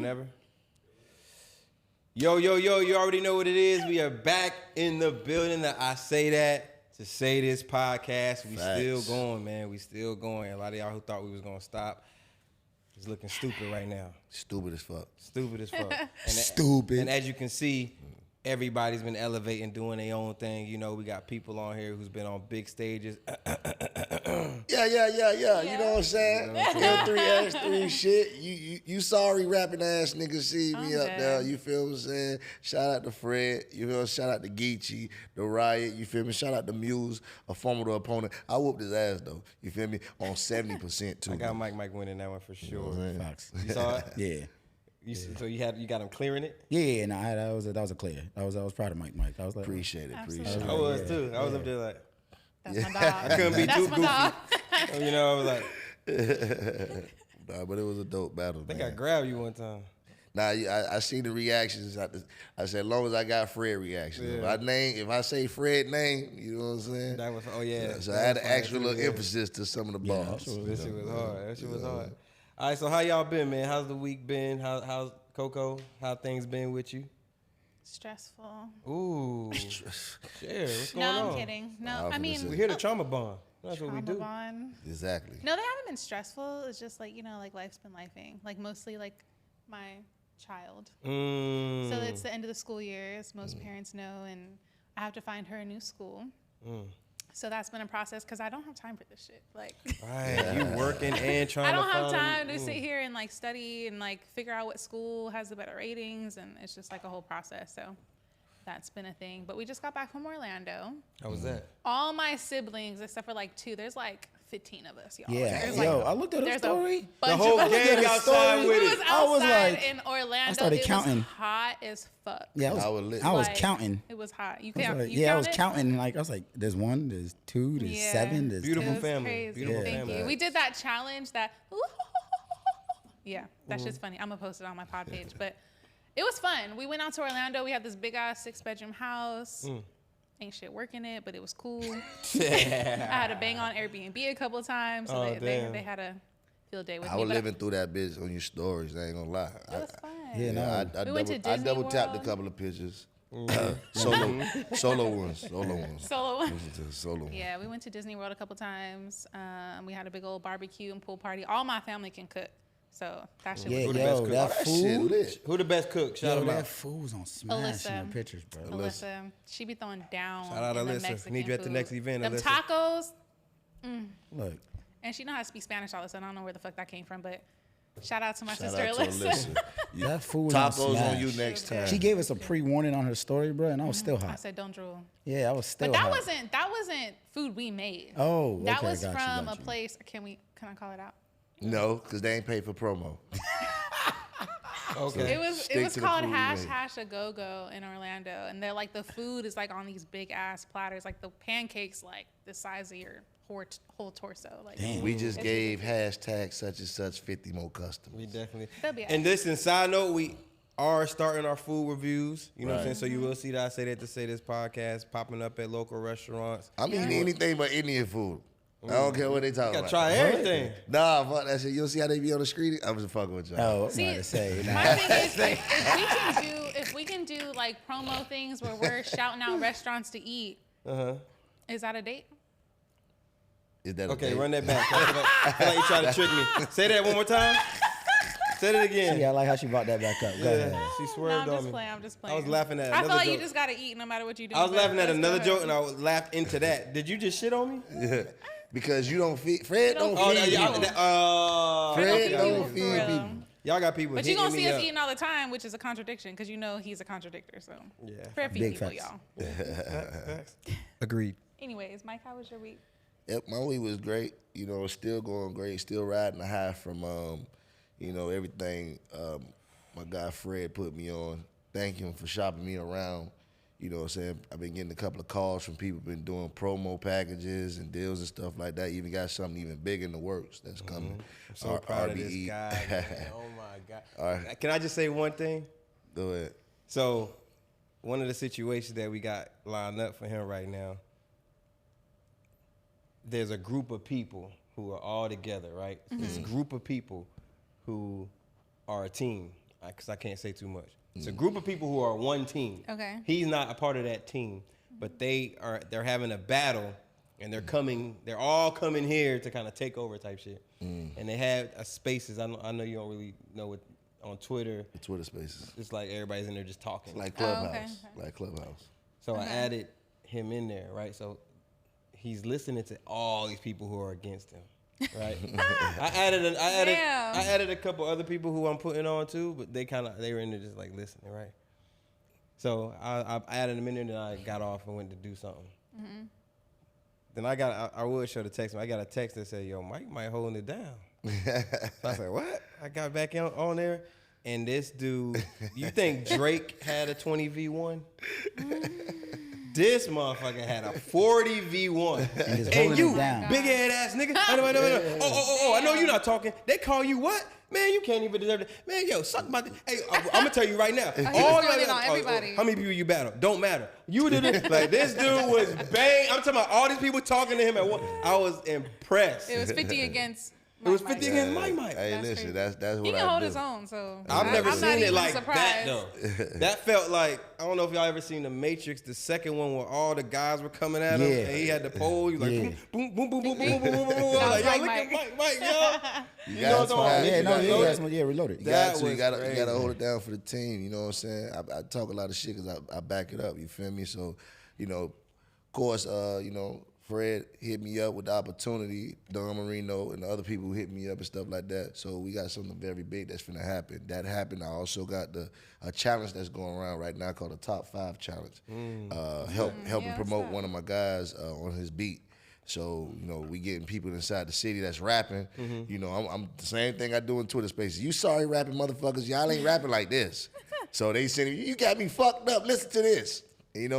Whenever. Yo, you already know what it is. We are back in the building. I say that to say this podcast. We still going, man. We still going. A lot of y'all who thought we was gonna stop is looking stupid right now. Stupid as fuck. Stupid as fuck. Stupid. And as you can see, everybody's been elevating, doing their own thing. You know, we got people on here who's been on big stages. Yeah. You know what I'm saying? L3X3 shit. You sorry rapping ass niggas see me up there. You feel what I'm saying? Shout out to Fred. You feel? Shout out to Geechee, the Riot. You feel me? Shout out to Muse, a formidable opponent. I whooped his ass though. You feel me? On 70% too. I got Mike winning that one for sure. Facts. You saw it? Yeah. So you got him clearing it? Yeah, no, that was a clear. I was proud of Mike. I was like, Appreciate it. Absolutely. I was too. I was up there like, That's my dog. I couldn't be too goofy. Dog. You know, I was like, Nah, but it was a dope battle. I think man. I grabbed you one time. Nah, I seen the reactions. I said, as long as I got Fred reactions. Yeah. If I say Fred name, you know what I'm saying? That was, oh yeah. So I had to extra little emphasis to some of the Yeah, bars. That shit was hard. That shit was hard. All right, so how y'all been, man? How's the week been? How's Coco? How things been with you? Stressful. Ooh. Share. What's going No, on? I'm kidding. No, I was I gonna mean, say. We here to trauma bond. That's what we trauma do. bond. Exactly. No, they haven't been stressful. It's just like, like life's been lifing. Like mostly like my child. So it's the end of the school year, as most parents know, and I have to find her a new school. So that's been a process because I don't have time for this shit. Like, Right. You working and trying I don't to have find time to sit here and like study and like figure out what school has the better ratings, and it's just like a whole process. So that's been a thing. But we just got back from Orlando. How was that? All my siblings, except for like 2, there's like 15 of us, y'all. yeah, There's, yo, like, I looked at her there's story. a bunch The whole of us. gang outside with We it. was I was outside like- in Orlando. I started it counting. was hot as fuck. Yeah, I was lit. I was Like, counting. It was hot. You I was count? like, You yeah, I was counted? counting. Like I was like, there's 1, there's 2, there's Yeah. 7, there's Beautiful It was 10. family. crazy. Beautiful Thank family. you. We did that challenge that. Yeah, that's just funny. I'm gonna post it on my pod page, but it was fun. We went out to Orlando. We had this big ass 6-bedroom house. Ain't shit working it, but it was cool. I had to bang on Airbnb a couple of times, so Oh, damn. they had a field day with I me. was but living through that bitch on your stories. I ain't gonna lie. It was fun. Yeah, no. I We went to I Disney double tapped a World. couple of pictures. Solo ones. Solo. Solo ones. Yeah, we went to Disney World a couple times. We had a big old barbecue and pool party. All my family can cook, so that shit Yeah, was the best yo, cook? that That shit food. lit. Who the best cook? Shout Yo, him that out. food was on smash in Alyssa. the pictures, bro. Alyssa. She be throwing down. Shout out in the Alyssa. Mexican Need you at the food. next event, Them Alyssa. tacos, Look, and she know how to speak Spanish all of a sudden. I don't know where the fuck that came from, but shout out to my Shout sister out to Alyssa. Alyssa. that food was on Tacos smash. on you next time. She gave us a pre-warning on her story, bro, and I was still I hot. said don't drool. Yeah, I was still But that hot. wasn't food we made. Oh, that okay, was got you, from got a you. place. Can I call it out? No, because they ain't paid for promo. Okay. It was Stick to the called food we Hash made. Hash a Go Go in Orlando, and they're like the food is like on these big ass platters, like the pancakes like the size of your whole torso. Like Damn. We just It's gave hashtag such and such 50 more customers. We definitely. They'll be And listen, side note, we are starting our food reviews. You know what I'm Right. saying? So you will see that I Say That to Say This podcast popping up at local restaurants. I'm eating anything but Indian food. I don't care what they talking Gotta about. try everything. Nah, fuck that shit. You don't see how they be on the street? I'm just fucking with y'all. Oh, I'm See, about to say. Nah. my thing is, if we can do like promo things where we're shouting out restaurants to eat, is that a date? Is that Okay, a run that back. I feel like you trying to trick me. Say that one more time. Say it again. Yeah, I like how she brought that back up. Go ahead. She No, swerved I'm on just me. playing. I'm just playing. I was laughing at I another feel like you joke. just gotta eat no matter what you do. I was laughing at Let's go another ahead. joke and I laughed into that. Did you just shit on me? Yeah. Because you don't feed. Fred don't Oh, feed y'all, people. okay, Fred don't okay. feed For real. people. Y'all got people But you hitting gonna me see us up. eating all the time, which is a contradiction because you know he's a contradictor. So Yeah. fair feed Big people, facts. y'all. Facts. Agreed. Anyways, Mike, how was your week? Yep, my week was great. You know, it's still going great. Still riding the high from, everything my guy Fred put me on. Thank him for shopping me around. You know what I'm saying? I've been getting a couple of calls from people been doing promo packages and deals and stuff like that. Even got something even big in the works that's coming. I'm so proud of this guy. Man. Oh my God. All right. Can I just say one thing? Go ahead. So, one of the situations that we got lined up for him right now, there's a group of people who are all together, right? This group of people who are a team. because I can't say too much. It's a group of people who are one team. Okay. He's not a part of that team, but they're having a battle, and they're all coming here to kind of take over type shit. And they have spaces. I know you don't really know what on Twitter. The Twitter Spaces. It's like everybody's in there just talking. Like Clubhouse. okay. Like Clubhouse. So I added him in there, right? So he's listening to all these people who are against him, right? I added a couple other people who I'm putting on too, but they were in there just like listening, right? So I added them in there, and then I got off and went to do something. Then I would show the text. I got a text that said, "Yo, Mike might holding it down." So I said, "What?" I got back on there, and this dude, you think Drake had a 20v1? This motherfucker had a 40v1. And you, big head ass nigga. Oh, I know you're not talking. They call you what? Man, you can't even deserve it. Man, yo, suck my dick. Hey, I'm gonna tell you right now. All going in on everybody. How many people you battle? Don't matter. You did it. Like, this dude was bang. I'm talking about all these people talking to him at once. I was impressed. It was 50 against. It was 50 against Mike. Hey, That's listen, crazy. that's what I do. He can hold his own, so I've never I'm seen not it even like surprised. that though. That felt like, I don't know if y'all ever seen The Matrix, the second one where all the guys were coming at him Yeah. and he had the pole. He was like Yeah. boom, boom, boom, boom, boom, boom, boom, boom, boom, boom. Like, yo, look at Mike, yo. You know what I'm talking about? Yeah, no, Reloaded. yeah, reloaded. You That got to. You was got to crazy. hold it down for the team. You know what I'm saying? I talk a lot of shit because I back it up. You feel me? So, of course, Fred hit me up with the opportunity, Don Marino and the other people who hit me up and stuff like that. So we got something very big that's finna happen. That happened. I also got a challenge that's going around right now called the Top 5 Challenge. Helping promote one of my guys on his beat. So, we getting people inside the city that's rapping. I'm the same thing I do in Twitter Spaces. You sorry rapping motherfuckers, y'all ain't rapping like this. So they saying, you got me fucked up, listen to this.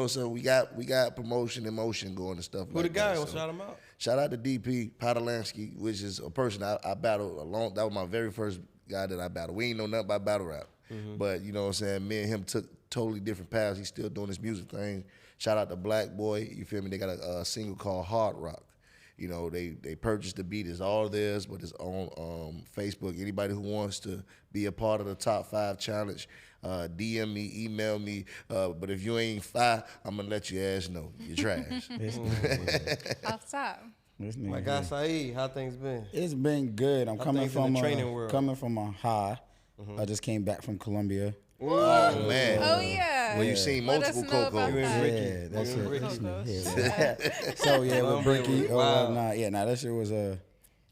So we got promotion and motion going and stuff Who like the guy? that. We'll So shout him out. shout out to DP Podolansky, which is a person I battled along. That was my very first guy that I battled. We ain't know nothing about battle rap. But, you know what I'm saying, me and him took totally different paths. He's still doing his music thing. Shout out to Black Boy, you feel me? They got a single called Hard Rock. They purchased the beat. It's all theirs, but it's on Facebook. Anybody who wants to be a part of the Top 5 Challenge, DM me, email me. But if you ain't fire, I'm going to let your ass know. You're trash. Off top. My guy Saeed, how things been? It's been good. I'm coming things in from the training world? coming from a high. I just came back from Colombia. Oh, man. Oh yeah. Well, you seen Let us multiple know about Coco. You and that. Ricky. Yeah, that's You and it. Ricky. Yeah. So yeah, with Colombia Bricky. was wild. That shit was it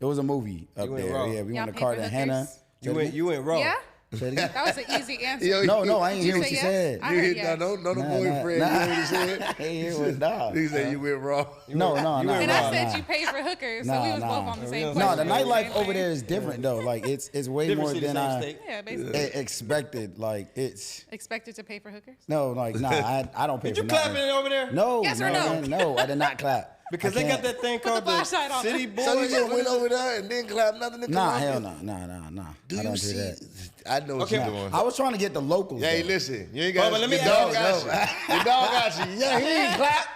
was a movie up You went there. raw. Yeah, we Y'all went to pay for Cartagena. hookers? You went raw. Yeah. Say it again? That was an easy answer. Yo, No, I ain't Did hear you what say she yes? said. I You heard hit yes. no boyfriend. You know what he said? It was nah. He said you went raw. No. And I nah. said you paid for hookers, so we was both on the same No, question. the nightlife Same over thing. there is different though. Like it's way Different more city, than same I state. Yeah, basically. expected. Like it's Expected to pay for hookers? no, like nah. I don't pay Did for you nothing. clapping it over there? No, Yes or no? man, no, I did not clap. Because I they got can't. that thing Put the called the flashlight on. City Boys. So you just went over there and didn't clap nothing in Nah, Colombia? hell no, nah. Do I you don't see? do that. I know what Okay, you're doing. I was trying to get the locals. Hey, though. listen, you ain't got. but let me your ask dog you got this. you. Your dog got you. Yeah, he ain't clap.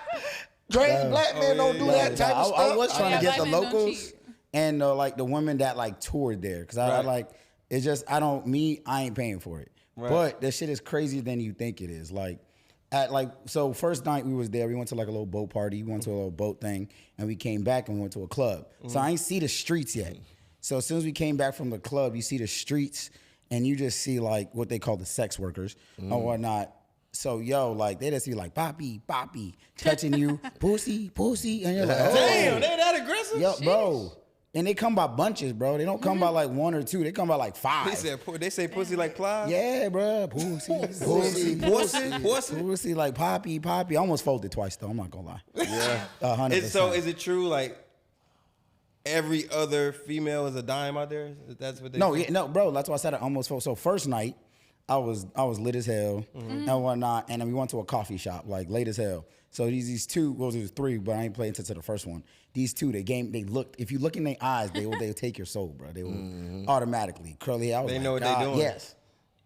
Crazy black man don't do that type of stuff. I was trying yeah, to get the black men don't locals cheat. and like the women that like toured there because I Right. like it's just I ain't paying for it. Right. But that shit is crazier than you think it is. So first night we was there, we went to like a little boat party, we went to a little boat thing, and we came back and we went to a club. So I ain't see the streets yet. So as soon as we came back from the club, you see the streets and you just see like what they call the sex workers or whatnot. So like they just be like poppy, touching you, pussy, and you're like, oh. Damn, they that aggressive? Yo, bro. And they come by bunches, bro. They don't come by like one or two. They come by like They 5. they say pussy like plies? Yeah, bro. Pussy like poppy. I almost folded twice though. I'm not gonna lie. Yeah. 100%. So is it true like every other female is a dime out there? That's what they say? No, bro. That's why I said I almost folded. So first night, I was lit as hell and whatnot, and then we went to a coffee shop like late as hell. So these two, well, there was 3, but I ain't played until the first one. These two, they looked. If you look in their eyes, they'll take your soul, bro. They will automatically curly hair. I was They like, know what they God, doing. Yes,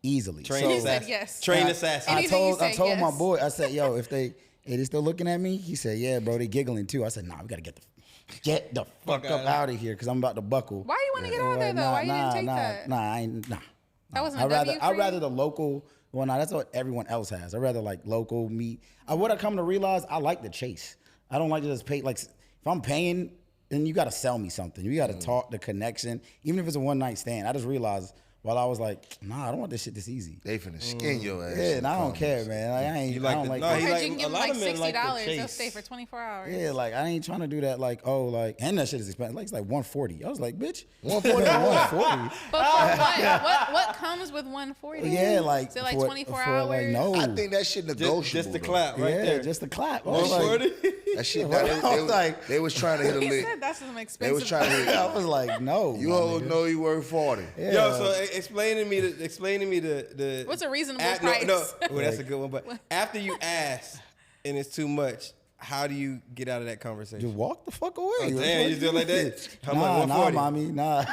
easily. Train So- He said assassin. yes. Train Yeah. assassin. I Anything you told say, my yes. boy, I said, yo, if they still looking at me, he said, yeah, bro, they giggling too. I said, nah, we gotta get the fuck up out of here because I'm about to buckle. Why you want to get out of there though? Why you didn't take that? Nah, That wasn't a I'd rather W for I'd you? rather the local. Well, no, that's what everyone else has. I'd rather like local meat. What I come to realize, I like the chase. I don't like to just pay. Like if I'm paying, then you got to sell me something. You got to talk the connection, even if it's a one night stand. I just realized while I was like, nah, I don't want this shit this easy. They finna skin your ass. Yeah, and I don't care, man. Like, I ain't. You like I don't the- like. no, I he heard like- you can a give them lot like of men like the $60. They'll chase. stay for 24 hours. Yeah, like I ain't trying to do that. Like, oh, like, and that shit is expensive. Like it's like $140. I was like, bitch, $140. $140. But for what? What comes with 140? Yeah, like Is it like for- 24 for, hours? Like, no. I think that shit negotiable. Just the though. clap right yeah, there. just the clap. I was like, 140. That shit. I They, was like- they was trying to hit a He lick. said that's some They expensive. was trying to hit. I was like, no. You my all nigga. know you worth 40. Yeah. Yo, so explain to me the What's a reasonable No, no, price? well, that's a good one. But after you ask and it's too much, how do you get out of that conversation? Just walk the fuck away. Oh, damn, you still like that? How Nah, much? nah, 140? mommy, nah,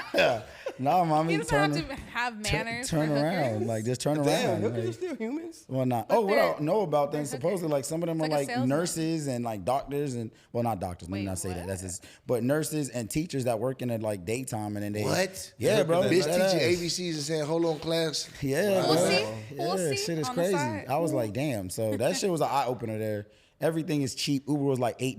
nah, mommy. He doesn't have to have manners. turn for around, hookers. like just turn Damn, around. hookers are Like, still humans. well, not. But Oh, what they're- I know about them? they're Supposedly, hookers. like some of them It's are like a like salesman. nurses and like doctors and well, not doctors. Let me Wait, not say that. what? That's just. But nurses and teachers that work in the like daytime and then they. What? Yeah, bro. Bitch Bitch dead teaching ass. ABCs and saying, "Hold on, class." Yeah, bro. Pussy? Yeah, Pussy shit is on the crazy. side? I was like, damn. So that shit was an eye opener there. Everything is cheap. Uber was like $8.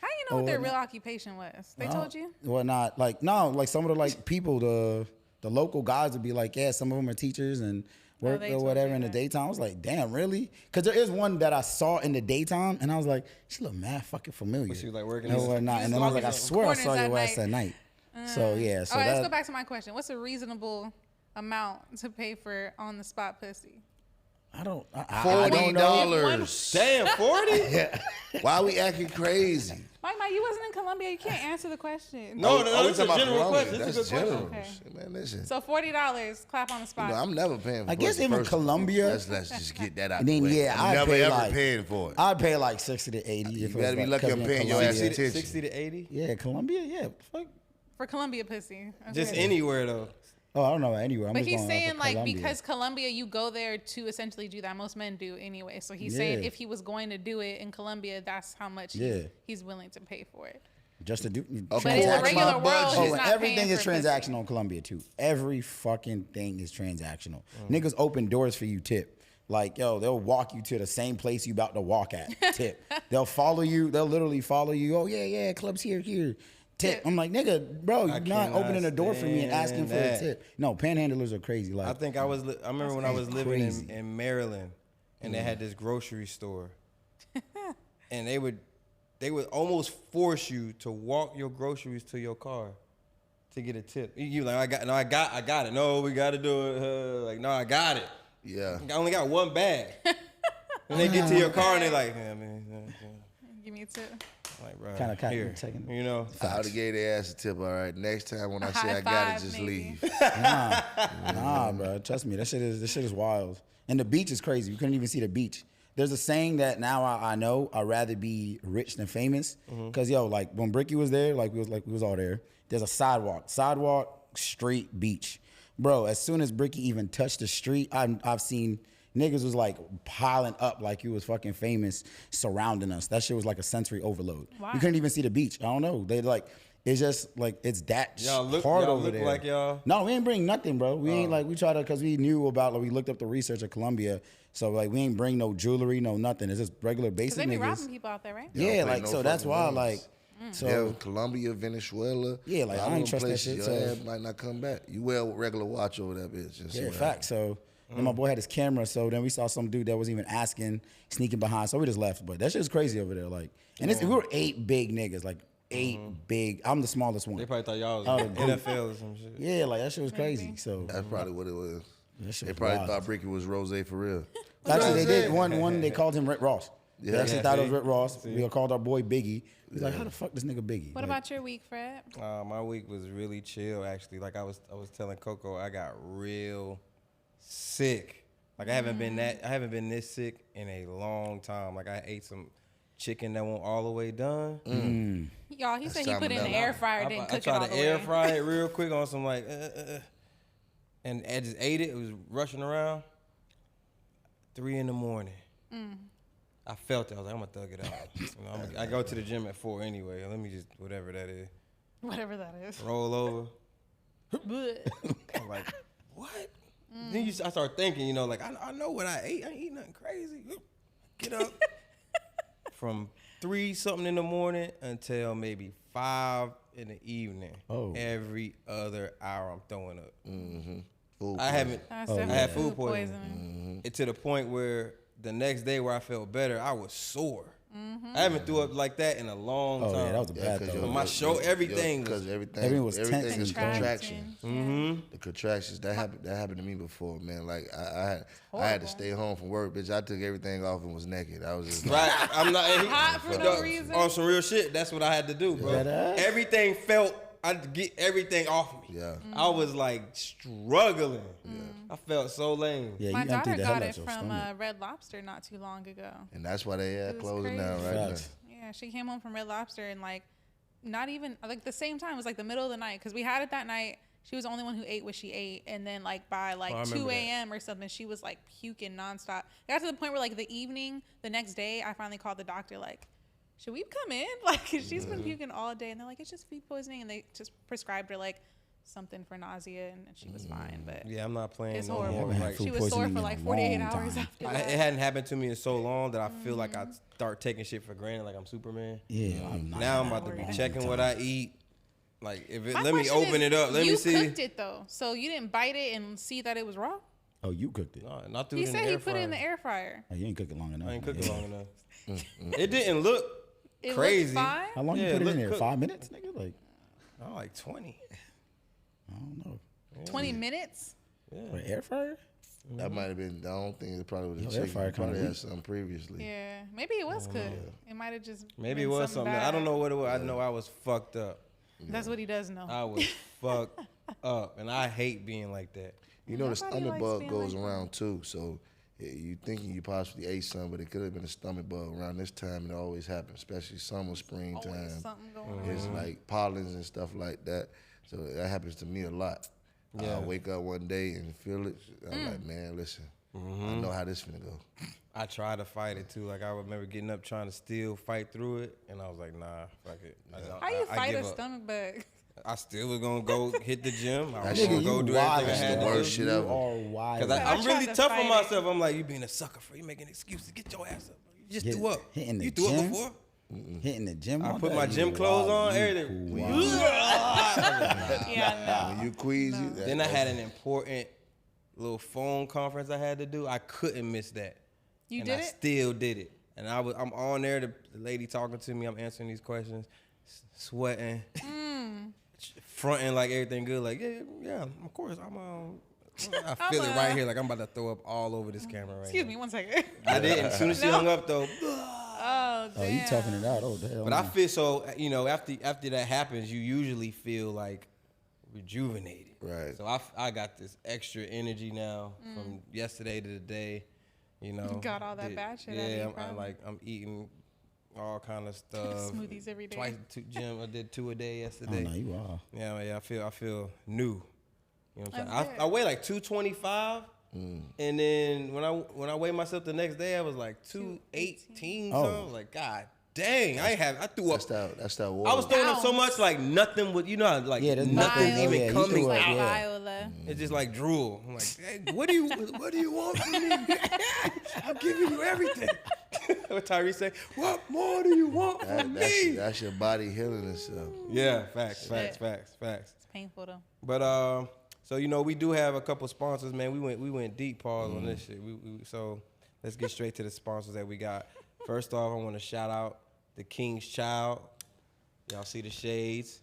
How you know what their Oh, real occupation was? They told you? Well, not like no, like some of the like people, the local guys would be like, yeah, some of them are teachers and work they or told whatever you in the that. daytime. I was like, damn, really? Because there is one that I saw in the daytime, and I was like, she look mad fucking familiar. Was she, like, working No, in- whatnot. You And was then I was like, I walking swear I saw corners your at ass night. at night. So yeah, so All right, let's that go back to my question. What's a reasonable amount to pay for on the spot pussy? I don't $40. know. Damn, 40? Why we acting crazy? Mike, you wasn't in Colombia. You can't answer the question. No, no, Oh, we that's a talking about general Colombia. question. That's a That's good general. question. Man, listen. So $40, clap on the You spot. know, I'm never paying for I guess pussy, even first of all. Colombia- Let's just get that out And the then way. yeah, I'm I'd never pay ever like paying for it. I'd pay like 60 to 80. You if it better was be like, lucky 'cause I'm we in paying your ass Colombia. attention. 60 to 80? Yeah, Colombia. Yeah, fuck. For Colombia pussy. Just Okay. anywhere, though. Oh, I don't know anywhere. I'm But just he's going off saying of like Colombia. because Colombia, you go there to essentially do that. Most men do anyway. So he's saying Yeah. if he was going to do it in Colombia, that's how much Yeah. he's willing to pay for it. just to do. But in But in the According to regular my world, budget. he's Oh, not everything paying is for pussy. transactional in Colombia too. Every fucking thing is transactional. Niggas open doors for you. Tip. Like yo, they'll walk you to the same place you about to walk at. Tip. They'll follow you. They'll literally follow you. Oh yeah, clubs here. Tip. Tip. I'm like nigga, bro, you're not cannot opening a door for me and asking for a stand tip. No, panhandlers are crazy. Like I think I remember when I was living crazy. in Maryland, and they had this grocery store, and they would almost force you to walk your groceries to your car to get a tip. You like I got it. No, we got to do it. Like no, I got it. Yeah. I only got one bag. And they get to your car and they like, yeah, man, Give me a tip. like bro, Kinda cotton here, checking. you know. I would have gave their ass a tip. All right. Next time when I A say high I got it, five, just maybe. leave. Nah, bro. Trust me, this shit is wild. And the beach is crazy. You couldn't even see the beach. There's a saying that now I know I'd rather be rich than famous. Cause yo, like when Bricky was there, we was all there. There's a sidewalk, straight beach, bro. As soon as Bricky even touched the street, I've seen niggas was like piling up like you was fucking famous, surrounding us. That shit was like a sensory overload. Why? You couldn't even see the beach. I don't know. They like. It's just like it's that Y'all look- hard y'all over look there. like y'all- No, we ain't bring nothing, bro. We ain't like we try to because we knew about we looked up the research of Colombia, so like we ain't bring no jewelry, no nothing. It's just regular Because basic they be niggas. robbing people out there, right? Y'all Yeah, play like no so that's fucking why games. like so Yeah, Colombia, Venezuela. Yeah, like, all I ain't them trust that places, shit, Your so- ass might not come back. You wear a regular watch over that bitch. Just see yeah, what facts. So then my boy had his camera, so then we saw some dude that was even asking, sneaking behind, so we just left. But that shit's crazy over there, like, and we were 8 big niggas, like 8 big. I'm the smallest one. They probably thought y'all was Oh, in the the group. NFL or some shit. Yeah, like that shit was crazy. So happens. That's probably what it was. that shit They was probably wild. thought Bricky was Rose for real. Actually, they did one. They called him Rick Ross. They Yeah. actually Yeah, thought it was see? Rick Ross. See? We called our boy Biggie. He's like, how the fuck this nigga Biggie? What Like, about your week, Fred? My week was really chill actually. Like I was telling Coco, I got real sick. Like I haven't been this sick in a long time. Like I ate some chicken that wasn't all the way done. Y'all, he said he put it in the salmonella. air fryer, didn't I cook it tried all to the air way. fry it real quick on some like, and I just ate it. It was rushing around. 3 a.m. I felt it. I was like, I'm gonna thug it out. You know, I go to the gym at 4 anyway. Let me just whatever that is. Whatever that is. Roll over. Bleh. I'm like, what? Then I start thinking, you know, like I know what I ate. I ain't eat nothing crazy. Get up from 3 something in the morning until maybe 5 in the evening. Oh. Every other hour I'm throwing up. Food I haven't. That's Oh, definitely yeah. I had food poisoning. To the point where the next day where I felt better, I was sore. I haven't threw up like that in a long Oh time. yeah, that was a bad because throw. My show, everything was- because everything Everything was everything tense is and contraction. Contraction. The contractions that happened to me before, man. Like I had horrible. to stay home from work, bitch. I took everything off and was naked. I was just Right, I'm not Hot for no reason. On some real shit, that's what I had to do, bro. Deadass? Everything felt. I had to get everything off me. Yeah. I was like struggling. I felt so lame. Yeah, My you daughter emptied the hell got out it your from stomach. Red Lobster not too long ago. and that's why they had It was closing down crazy. right Facts. Yeah, she came home from Red Lobster and like not even like the same time. It was like the middle of the night because we had it that night. She was the only one who ate what she ate, and then like by like I 2 remember that. a.m. or something, she was like puking nonstop. It got to the point where like the evening, the next day, I finally called the doctor like, should we come in? Like, 'cause she's been puking all day, and they're like, it's just food poisoning, and they just prescribed her like something for nausea, and she was fine. But Yeah, I'm not playing it's no horrible. more. haven't had Like, food She was sore poisoning for in like a 48 long hours time. after it that. hadn't happened to me in so long that I feel like I start taking shit for granted, like I'm Superman. Yeah, I'm not. Now I'm about to worried. be checking what I eat. Like, if it, My let me question open is, it up. Let me see. You cooked it though, so you didn't bite it and see that it was raw. Oh, you cooked it. No, not through He the said air he put it in the fryer. air fryer. Oh, you ain't cook it long enough. I ain't man. cooking Yeah. long enough. It didn't look It crazy. looked fine. How long Yeah, you put it look in there? cooked. 5 minutes, nigga? Like, Oh, like 20. I don't know. 20 minutes. For air fryer? That might have been. I don't think it probably was Yo, a air chicken. fryer It probably kinda had weak. something previously. Yeah, maybe it was cooked. It might have just Maybe it been was something. bad. I don't know what it was. I know I was fucked up. That's what he does know. I was fucked up. And I hate being like that. You know, the Nobody stomach likes bug being goes like that. around too. So you thinking you possibly ate something, but it could have been a stomach bug around this time. It always happens, especially summer, springtime. Always something going on. It's like pollens and stuff like that. So that happens to me a lot. Yeah. I wake up one day and feel it. I'm like, man, listen, I know how this finna go. I tried to fight it too. Like, I remember getting up trying to still fight through it. And I was like, nah, fuck it. How you I fight give a up. stomach bug? I still was gonna go hit the gym. I That was shit- gonna go do everything I wild. had the to worst do. shit You ever. are wild. Cause I I'm tried really to tough on fight it. myself. I'm like, you being a sucker for you making excuses. Get your ass up. You just threw up. Hitting the You threw up gym? before? Hitting the gym. I all put day? my You gym clothes wild. on, You everything. wild. Yeah, When you queasy, Then I had an important little phone conference I had to do. I couldn't miss that. You and did I it? still did it. And I'm on there, the lady talking to me, I'm answering these questions, sweating, fronting like everything good. Like, yeah, of course. I feel it right here. Like I'm about to throw up all over this camera right Excuse now. me, one second. I didn't. As soon as she hung up though. Oh, damn. Oh, you toughing it out. Oh, the hell. But I feel so, after that happens, you usually feel like rejuvenated. Right. So I got this extra energy now from yesterday to today. You Got all that bad shit out of you, Yeah, probably. I'm eating all kind of stuff. Smoothies every day. Twice gym. I did 2 a day Oh, yesterday. no, you are. Yeah. I feel new. You know what I'm saying? That's I good. weigh like 225, and then when I weighed myself the next day, I was like 218. Oh. So I was like, God dang, I threw up. that's that water. I was throwing up so Ounce. much like nothing would, like Yeah, there's nothing nothing. even Yeah, you coming threw up, Like out. yeah. Viola. It's just like drool. I'm like, hey, what do you want from me? I'm giving you everything. What Tyrese say? What more do you want from me? That's your body healing itself. Yeah, facts. Shit. Facts. It's painful though. But so we do have a couple sponsors, man. We went deep pause on this shit. So let's get straight to the sponsors that we got. First off, I want to shout out the King's Child. Y'all see the shades.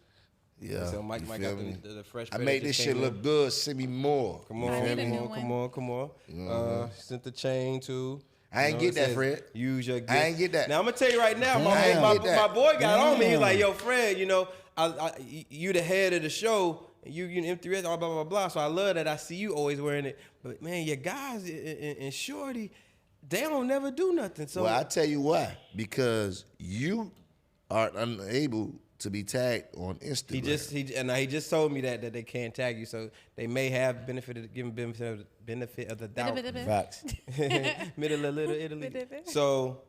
Yeah. So Mike you got feel me? the fresh. I pair made that this just shit came look in. good. Send me more. Come You on, feel need a me? new come on. Sent the chain too. I ain't You know, get it that, says, Fred. Use your gift. I ain't get that. Now I'm gonna tell you right now, I ain't my get that. boy got on me. He's like, Damn. "Yo, Fred, you the head of the show. You M3S, blah blah blah." So I love that. I see you always wearing it. But man, your guys and Shorty, they don't never do nothing. So Well, I tell you why. Because you are unable to be tagged on Instagram. he just told me that they can't tag you, so they may have benefit of the doubt. Facts. Middle of Little Italy. So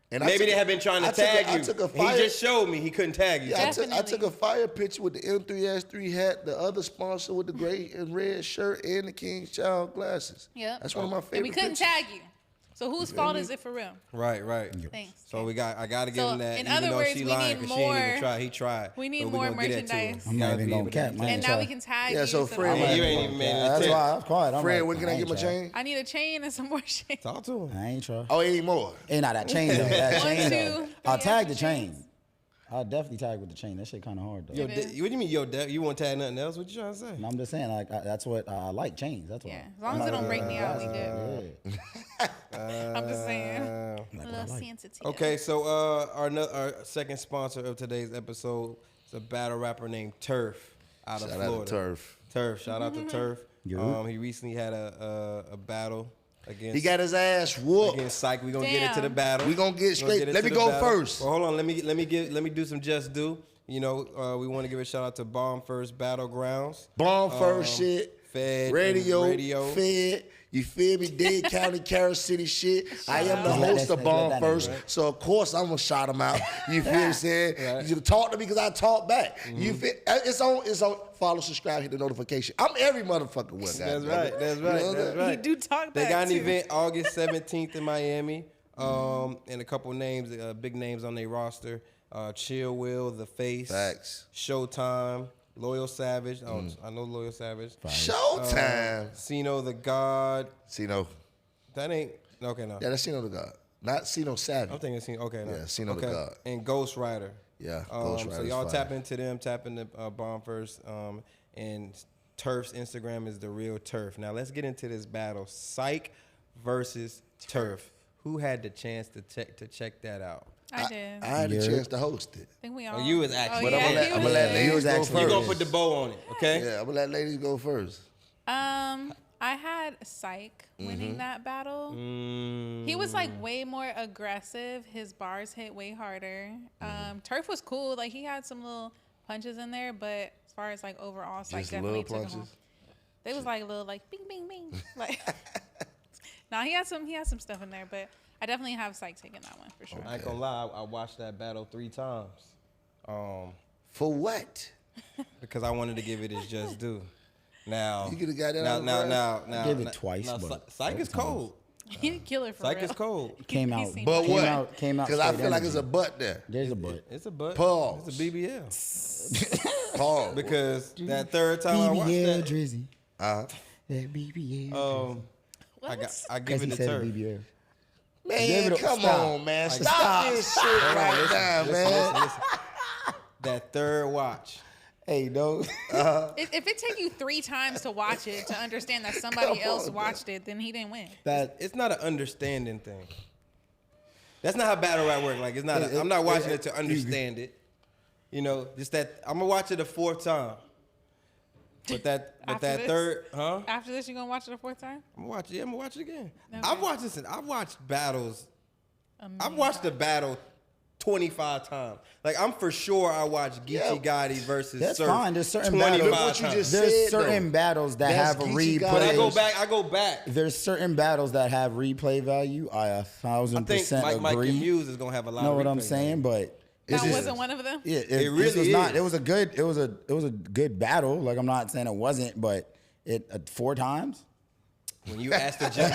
And Maybe they have been trying to tag you. I took a He fire. just showed me he couldn't tag you. Yeah, I took Definitely. a fire picture with the M3S3 hat, the other sponsor with the gray and red shirt, and the King's Child glasses. Yep. That's one of my favorite And we couldn't pictures. tag you. So whose fault is it for real? Right. Thanks. So I gotta give So, him that. in even other though words, she we lying need 'cause she ain't even more- try. He tried. we need But more gonna get that to him. merchandise. I'm not Gotta even be gonna able to cap, do man. that. And now we can tag Yeah, you. so Fred, Yeah, you ain't even made an That's attempt. why I was quiet. I'm Fred, like, when can I get my chain? I need a chain and some more chain. Talk to him. I ain't try. Oh, ain't more. Ain't not that chain though. That One, chain two, though. three I'll tag the extra chain. chains. I'll definitely tag with the chain. That shit kind of hard though. Yo, It is. what do you mean, you won't tag nothing else? What you trying to say? And I'm just saying, like, that's what I like chains. That's why. Yeah, as long as it don't break me out, we good. Yeah. I'm just saying. Uh, A little sensitive. Okay, so our second sponsor of today's episode is a battle rapper named Turf out of Shout out Florida. to Turf. Turf, shout out to Turf. Yeah. He recently had a battle against. He got his ass whooped. against Psych. We gonna get into the Damn. battle. We gonna get straight. into Let me the go battle. first. Well, hold on. Let me do some just do. You know, we want to give a shout out to Bomb First Battlegrounds. Bomb first shit. Fed Radio, Fed. You feel me? Dade County, Carroll City shit. I am the out. host of Let Bomb that First, nigga, right? so of course I'm gonna shout him out. You feel what I'm saying? Right. You talk to me because I talk back. You feel? It's on. Follow, subscribe, hit the notification. I'm every motherfucker with. That's goddammit. right. That's right. You know That's that? right. He do talk They back, got an too. event August 17th in Miami, and a couple names, big names on their roster. Chill Will, The Face, Facts. Showtime, Loyal Savage. Oh, I know Loyal Savage. Showtime. Sino the God. Sino. That ain't okay. No, Yeah, that's Sino the God. Not Sino Savage. I'm thinking Sino. Okay, no. Yeah, Sino the okay. God. And Ghost Rider. Yeah, Ghost So Rider's y'all fire. tap into them, tap into Bomb First, and Turf's Instagram is The Real Turf. Now let's get into this battle: Psych versus Turf. Who had the chance to check that out? I did. I had a Yeah. chance to host it. think we all. Oh, you was actually- But yeah, I'm he gonna was. let He ladies was go actually- first. You're gonna put the bow on it, okay? Yeah, I'm gonna let ladies go first. I had Psych winning that battle. Mm. He was like way more aggressive. His bars hit way harder. Turf was cool. Like he had some little punches in there, but as far as like overall, Psych Just definitely little took it home. punches. They was like a little like bing bing bing. Like nah, he had some stuff in there, but I definitely have Psych taking that one for sure. I ain't gonna lie, I watched that battle 3 times, For what? because I wanted to give it its just due. Now, You could've got that now, out now, of now, now, Give it now- twice, now, but Psych is both times. cold. He didn't kill her for Psych real. is cold. Came He out. seemed But like- what? Came out Because I straight feel like it's a energy. butt there. There's a butt. It's a butt. Pause. It's a BBL. Pause. Because that third time I watched BBL that, Drizzy. Uh-huh. That BBL. What? I give Because it he to said Turf. BBL. Man, Give it a- come stop. on, man. Stop this shit right now, man. Listen. That third watch. Hey, no. If it take you 3 times to watch it to understand that somebody else watched it, then he didn't win. that It's not an understanding thing. That's not how battle rap work. Like it's not. I'm not watching it to understand it. You know, just that I'm gonna watch it a 4th time. But that After this? third, huh? After this, you gonna watch it a 4th time? I'm gonna watch it. Yeah, I'm gonna watch it again. Okay. I've watched this. I've watched battles. I've watched the battle 25 times. Like I'm for sure I watched Geechee Gotti versus That's Surf fine. There's certain 25 battles. Look what you times. just there's said, certain though. battles that That's have a Geechee replay. But I go Gotti. back. I go back. There's certain battles that have replay value. I I 1,000% think Mike agree. and Muse is gonna have a lot. Know of what I'm replay saying? value. But That it's just- wasn't one of them. Yeah, It this really was not. is. It was a good. It was a good battle. Like I'm not saying it wasn't, but it 4 times. When you ask the judge,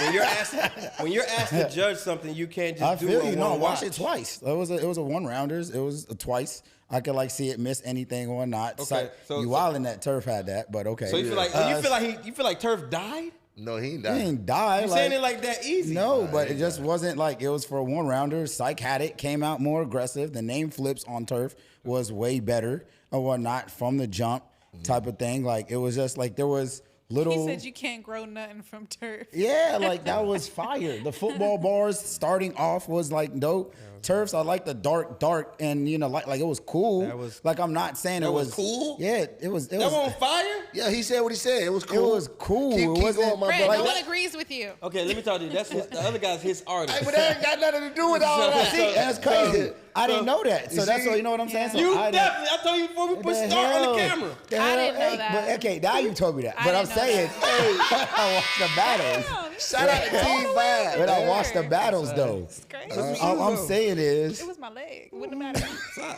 when you're asked to judge something, you can't just I do feel a you. No, one watch watch. it twice. It was a 1-rounders. It was a twice. I could like see it miss anything or not. Okay, so- you wildin' that Turf had that, but okay. So you feel like you feel like Turf died? No, he ain't he died. didn't die. You like, saying it like that easy? no, but it just wasn't like it was for a 1-rounder. Psych had it, came out more aggressive. The name flips on Turf was way better or whatnot from the jump type of thing. Like it was just like there was little. He said you can't grow nothing from turf. Yeah, like that was fire. The football bars starting off was like dope. Turfs, I like the dark, and like it was cool. That was- like I'm not saying that it was was cool? Yeah, it was. It That was. on fire? Yeah, he said what he said. It was cool. It was cool. Keep It wasn't- going, my Fred, brother. no one agrees with you. Okay, let me talk to you. That's the other guy's his artist. Hey, but that ain't got nothing to do with all that. See, that's crazy. I didn't know that. So You that's see? what you know what I'm saying. So You I definitely. I told you before we put The start on hell? the camera. The I hell? didn't know Hey, that. But okay, now you told me that. I But I'm didn't know saying, that. hey, I watched the battles. Damn, Shout out to Team Vibe. But I watched the battles though. It's crazy. All I'm saying is, It was my leg. It wouldn't matter.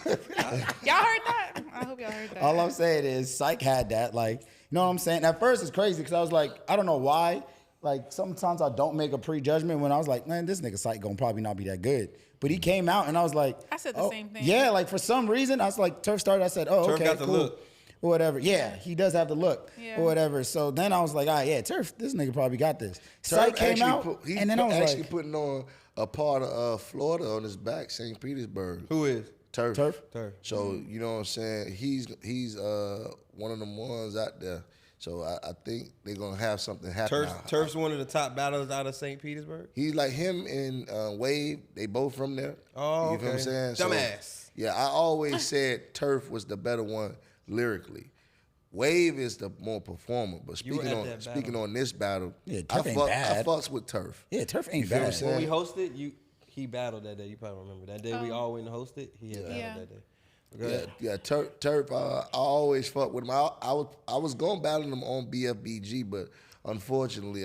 Y'all heard that? I hope y'all heard that. all I'm saying is, Psych had that. Like, you know what I'm saying? At first, it's crazy because I was like, I don't know why. Like, sometimes I don't make a prejudgment when I was like, man, this nigga Psych gonna probably not be that good. But he came out and I was like, I said the same thing. Yeah, like for some reason, I was like, Turf started. I said, oh, Turf okay, got the cool. look. Or whatever. Yeah, he does have the look. Yeah. Or whatever. So then I was like, yeah, Turf, this nigga probably got this. Turf Psych came actually out, he's and then I was actually like, putting on a part of Florida on his back, St. Petersburg. Who is? Turf. Turf? Turf. So you know what I'm saying? He's one of them ones out there. So I think they're gonna have something happen. Turf's one of the top battlers out of St. Petersburg. He's like him and Wave. They both from there. Oh, you feel what I'm okay. saying? Dumbass. Yeah, I always said Turf was the better one lyrically. Wave is the more performer. But You were speaking at on that speaking battle. on this battle, Yeah, I Turf ain't bad. fucks with Turf. yeah, Turf ain't feel what I'm bad. saying? When we hosted, he battled that day. You probably remember that day we all went and hosted. He had battled Yeah. that day. Go ahead. Yeah, Turf. I always fuck with him. I was going to battle him on BFBG, but unfortunately,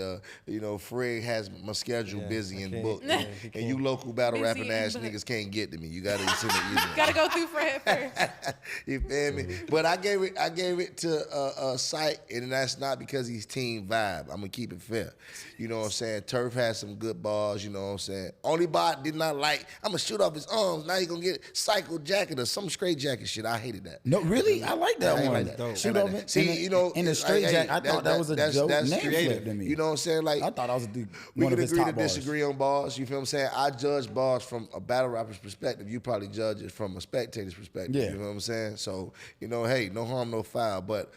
Fred has my schedule busy and can't. booked, Yeah, and he you local battle Busy rapping ass and booked. niggas can't get to me. You gotta send it easy. Gotta go through Fred first. You feel me? But I gave it to Psych, and that's not because he's Team Vibe. I'm gonna keep it fair. You know what I'm saying? Turf has some good bars. You know what I'm saying? Only bot did not like. I'm gonna shoot off his arms. Now he gonna get cycle jacket or some straight jacket shit. I hated that. No, really? I like that I ain't one. like that. Shoot I off like it that. See, in the straight jacket. I thought that was a dope that's name creative. flip to me. You know what I'm saying? Like I thought that was we one can of his agree to top bars. disagree on bars. You feel what I'm saying? I judge bars from a battle rapper's perspective. You probably judge it from a spectator's perspective. Yeah. You know what I'm saying? So, hey, no harm, no foul. But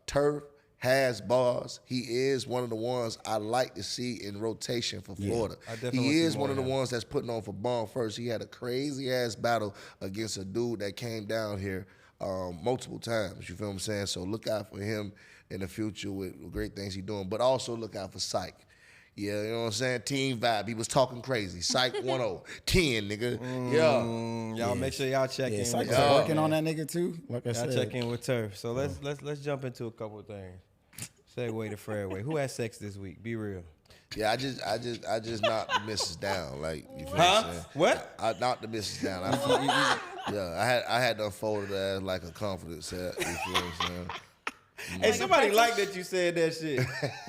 Turf has bars. He is one of the ones I like to see in rotation for Florida. I definitely He see is more one of the of him. ones that's putting on for Bomb First. He had a crazy ass battle against a dude that came down here multiple times. You feel what I'm saying? So look out for him in the future with great things he's doing. But also look out for Psych. Yeah, you know what I'm saying? Team Vibe. He was talking crazy. Psych 1-0. 10, nigga. Yeah. Y'all make sure y'all check Yeah, in. Psych with was Turf, working man. on that nigga too. Like I Y'all said, check in with Turf. So let's jump into a couple of things. Segue to Fredway. Who had sex this week? Be real. Yeah, I just knocked the missus down. Like, you feel what Huh? I'm saying? What? I knocked the missus down. I had to unfold it as like a confidence set. You feel what I'm saying? Hey, Like a somebody practice- liked that you said that shit.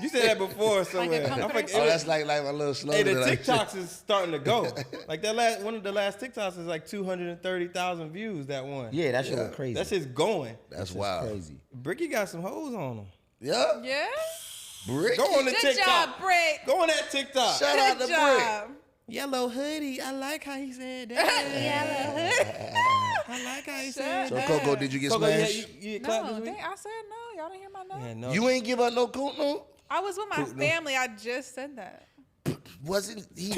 You said that before somewhere. I comforter forget- set? Oh, that's like my little Hey, slogan. the that I- TikToks is starting to go. Like that one of the last TikToks is like 230,000 views. That one. yeah, that shit was crazy. That shit's going. That's Shit's wild. crazy. Bricky got some hoes on him. Yeah. Yeah. Brick. Go on the Good TikTok. job, Brick. Go on that TikTok. Shout out to Good Brick. job. Yellow hoodie. I like how he said that. I like how he said So that. Coco, did you get Coco, smashed? you clapped No, this week? I said no. Y'all didn't hear my no. Yeah, no. You ain't give up no coat no? I was with my family. I just said that. Wasn't he?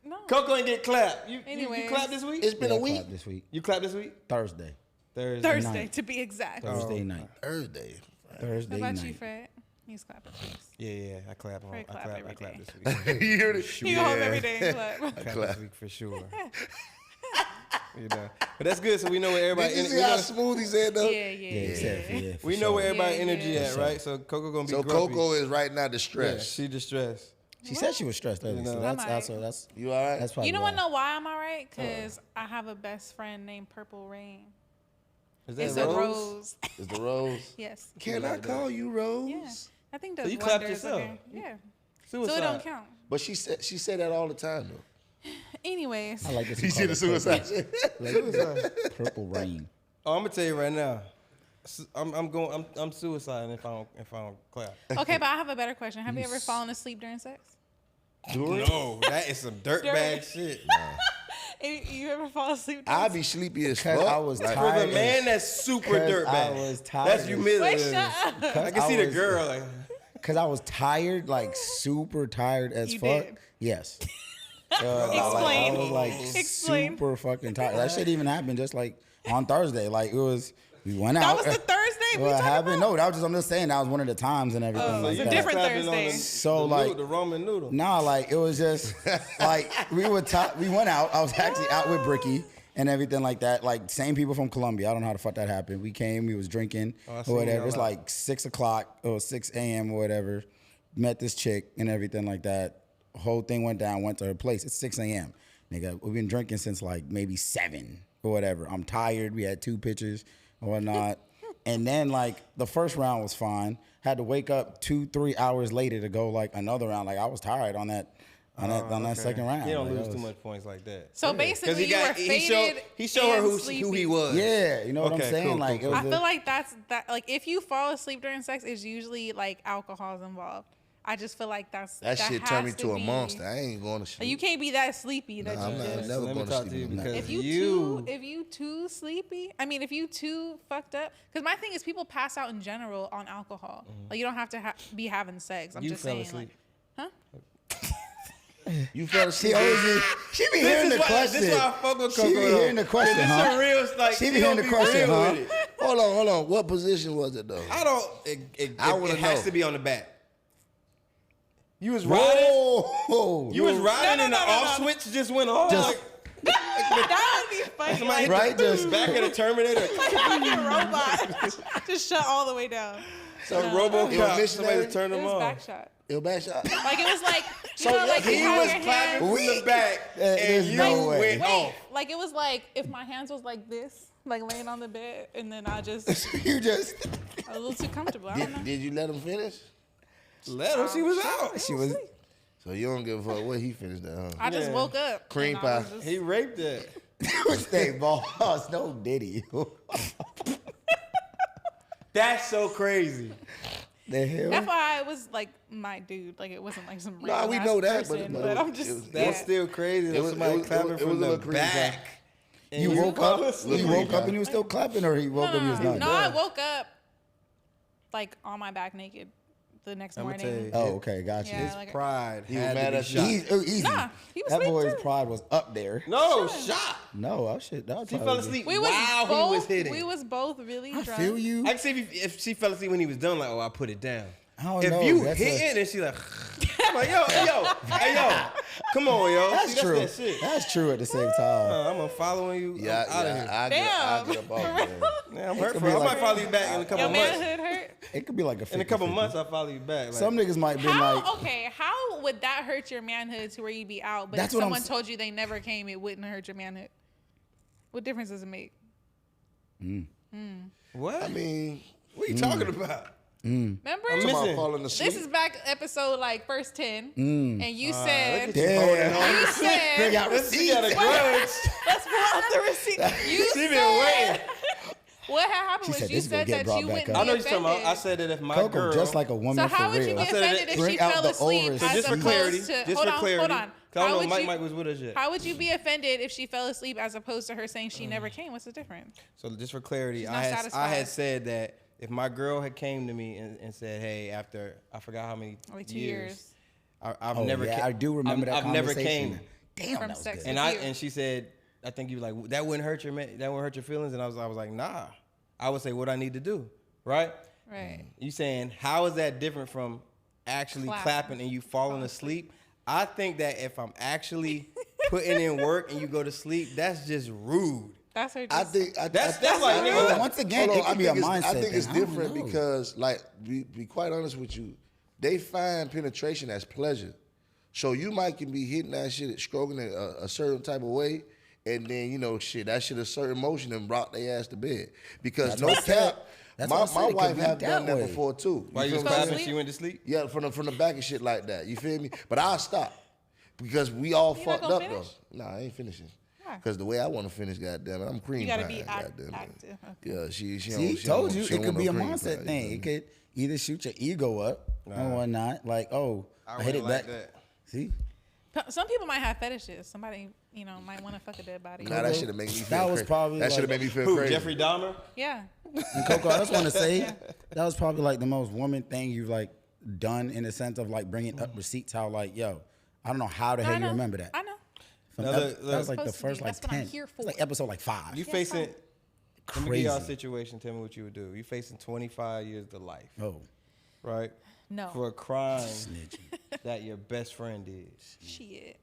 No. Coco ain't get clapped. You Anyways. clapped this week? It's been Yeah, a week. clap this week. You clapped this week? Thursday. Thursday, night. to be exact. Thursday night. Thursday. Thursday How night. about you, Fred? He's clapping. Yeah, I clap on. Fred I clap clap every this day. week. You heard it? You home every day and clap. I clap this week for sure. But that's good. So we know where everybody. Did you we see how know- smooth he said though? Yeah. Yeah, except for, yeah, for we know sure. where everybody Yeah, energy yeah. at, right? So Coco gonna be So grumpy. Coco is right now Yeah, distressed. she distressed. She said she was stressed earlier, so know. that's I'm also that's You all right? that's probably You don't why. want to know why I'm all right? Because I have a best friend named Purple Rain. Is It's that a Rose? rose. Is the Rose? Yes. Can I call you Rose? Yeah. I think does you clapped wonders. yourself. Okay. Yeah. Suicide. So it don't count. But she said that all the time though. Anyways. I like this. She said the suicide shit. Purple rain. Oh, I'm gonna tell you right now. I'm suiciding if I don't clap. Okay, but I have a better question. Have you ever fallen asleep during sex? No, that is some dirtbag shit. You ever fall asleep during I be sleepy as Cause fuck. I was Like, For the tired. man that's super 'Cause I dirtbag. was tired. That's humiliating. Wait, shut up. I can see the girl like. Cause I was tired, like super tired as You fuck. did. Yes. Explain. I was like Explain. super fucking tired. That shit even happened just like on Thursday. Like it was, we went out. That was the Thursday we What talking happened? about? No, that was just I'm just saying that was one of the times and everything. Oh, like it's a that. different Clapping on Thursday. So, the like- noodle, the Roman noodle. Nah, like it was just like we went out. I was actually out with Bricky and everything like that. Like same people from Colombia. I don't know how the fuck that happened. We came, we was drinking I or seen whatever. y'all It's out. like 6 o'clock or 6 a.m. or whatever. met this chick and everything like that. Whole thing went down. Went to her place. It's 6 a.m. Nigga, we've been drinking since like maybe 7 or whatever. I'm tired. We had 2 pitchers and whatnot. And then like the first round was fine. Had to wake up 2-3 hours later to go like another round. Like I was tired on that second round. He don't Like, lose I too was- much points like that. So basically, you were faded. He showed her and who sleepy. he was. Yeah, you know what I'm Okay, saying? cool, Like cool, it was I feel like that. Like if you fall asleep during sex, it's usually like alcohol's involved. I just feel like that shit has turned me to a be- monster. I ain't going to Like, sleep. you can't be that sleepy that Nah, I'm you not- just. never Let me going to talk to sleep you with because If you too sleepy, I mean, if you too fucked up, because my thing is people pass out in general on alcohol. Like you don't have to be having sex. I'm You just fell saying, asleep. like, You fell she asleep. always she be hearing the question. This is why I fuck with Coco. She be though. hearing the question, This huh? is real. Like She be hearing don't the question, real huh? with it. Hold on. What position was it though? I don't. I wanna it has know. to be on the back. You was riding. Whoa. You was riding, and the no, off no. switch just went off. Just- Like, that would be funny. somebody hit Right, the just- back of the Terminator. fucking robot just shut all the way down. So It was RoboCop. missionary? Somebody turned It him was off. back shot. It was back shot. Like it was like So like he you have was your clapping hands. from the back, and there's you no way. went Wait, off. like it was like if my hands was like this, like laying on the bed, and then I just You just a little too comfortable. I don't know. Did you let him finish? Let him. She was out. she was So you don't give a fuck what he finished that, huh? I just Yeah. woke up. Cream and I was pie. just- He raped it. stay boss. No Diddy. That's so crazy. The hell? That's why it was like my dude. Like it wasn't like some Nah, random we ass know that, person, but but it I'm was- just it was- That's yeah. still crazy. That It was- somebody it was- clapping it was from a the little creepy, back. and You woke fall up. asleep. You woke up and you was still clapping, or he woke up and he was No, done. no, I woke up like on my back naked the next I'ma morning. tell you. Oh, okay, got you. Yeah. His like- pride He was had mad to be at you. shot. Easy. Nah, he was that asleep boy's too. pride was up there. No, shot. No, oh shit. That She fell asleep We was while both, he was hitting. We was both really I drunk. feel you. I can see if she fell asleep when he was done, like, oh, I put it down. I don't If know. you That's hit a- it and she like, I'm like, hey, come on, yo. That's See, true. That shit. That's true at the same time. I'm following you. Yeah, I'm out of here. I Damn. get up off there. Man, I'm hurt could for be I like- might follow you back in a couple Your months. manhood hurt. It could be like a In a couple 50-50. months, I'll follow you back. Like, Some niggas might been How like, okay? How would that hurt your manhood to where you'd be out? But That's if what I'm someone s- told you they never came, it wouldn't hurt your manhood. What difference does it make? what? I mean, What are you talking about? Remember? I'm somebody missing. falling asleep. This is back episode like first 10, and you said look at you. damn. you They said got She receipts. got a grudge. let's pull out the receipt. You She said been waiting. what had happened She was said you this is gonna said get that brought you back wouldn't up. be I know you're talking offended. about. I said that if my Coco, girl, just like a woman So how for would you real. be I said offended it- if bring she out fell the asleep overs. as just for opposed clarity, to just hold for on, clarity, hold on. 'cause I How don't would know you Mike was with us yet. How would you be offended if she fell asleep as opposed to her saying she never came? What's the difference? So just for clarity, She's I not had satisfied. said that if my girl had came to me and said, "Hey, after I forgot how many Like 2 years. I've Oh, never yeah, ca- I do remember that I've never conversation. came." Damn, From that was sex good. And with you. and she said, I think you like that wouldn't hurt your feelings, and I was like, nah. I would say what I need to do, right? Right. You saying how is that different from actually clapping and you falling asleep? I think that if I'm actually putting in work and you go to sleep, that's just rude. That's her. I Just, think That's like Hold nigga. on, once again, Hold it on, could be a I mindset think it's thing. I don't different know. because, like, be quite honest with you, they find penetration as pleasure. So you might can be hitting that shit, stroking it a certain type of way, and then that shit a certain motion and brought their ass to bed. Because That's no what I said. cap, That's my what I said, it could wife be have that done that way. before too. While you was feel me? clapping, she went to sleep. Yeah, from the back and shit like that. You feel me? But I'll stop because we all You not fucked gonna up finish? though. Nah, I ain't finishing. Why? Because the way I want to finish, goddamn it, I'm cream you gotta pie, be goddamn it. active. Okay. Yeah, she See, don't, told she you, don't it could want be no a cream mindset pie, thing. you It feel me? could either shoot your ego up and whatnot. Like, oh, I hit it wouldn't back. like that. See, Some people might have fetishes. Somebody, might want to fuck a dead body. Nah, that should have made me feel That was crazy. probably That should have like- made me feel Who? crazy. Jeffrey Dahmer? Yeah. and Coco, I just want to say that was probably like the most woman thing you've like done in the sense of like bringing up receipts. How like, yo, I don't know how the hell I you know. remember that. I know. From Now, that was like the Supposed to first be. like That's what I'm 10. here It's for. like episode like 5. You facing? Let me give Crazy. y'all a situation. Tell me what you would do. You facing 25 years to life, Oh, right? No. For a crime snitching. that your best friend did. Shit.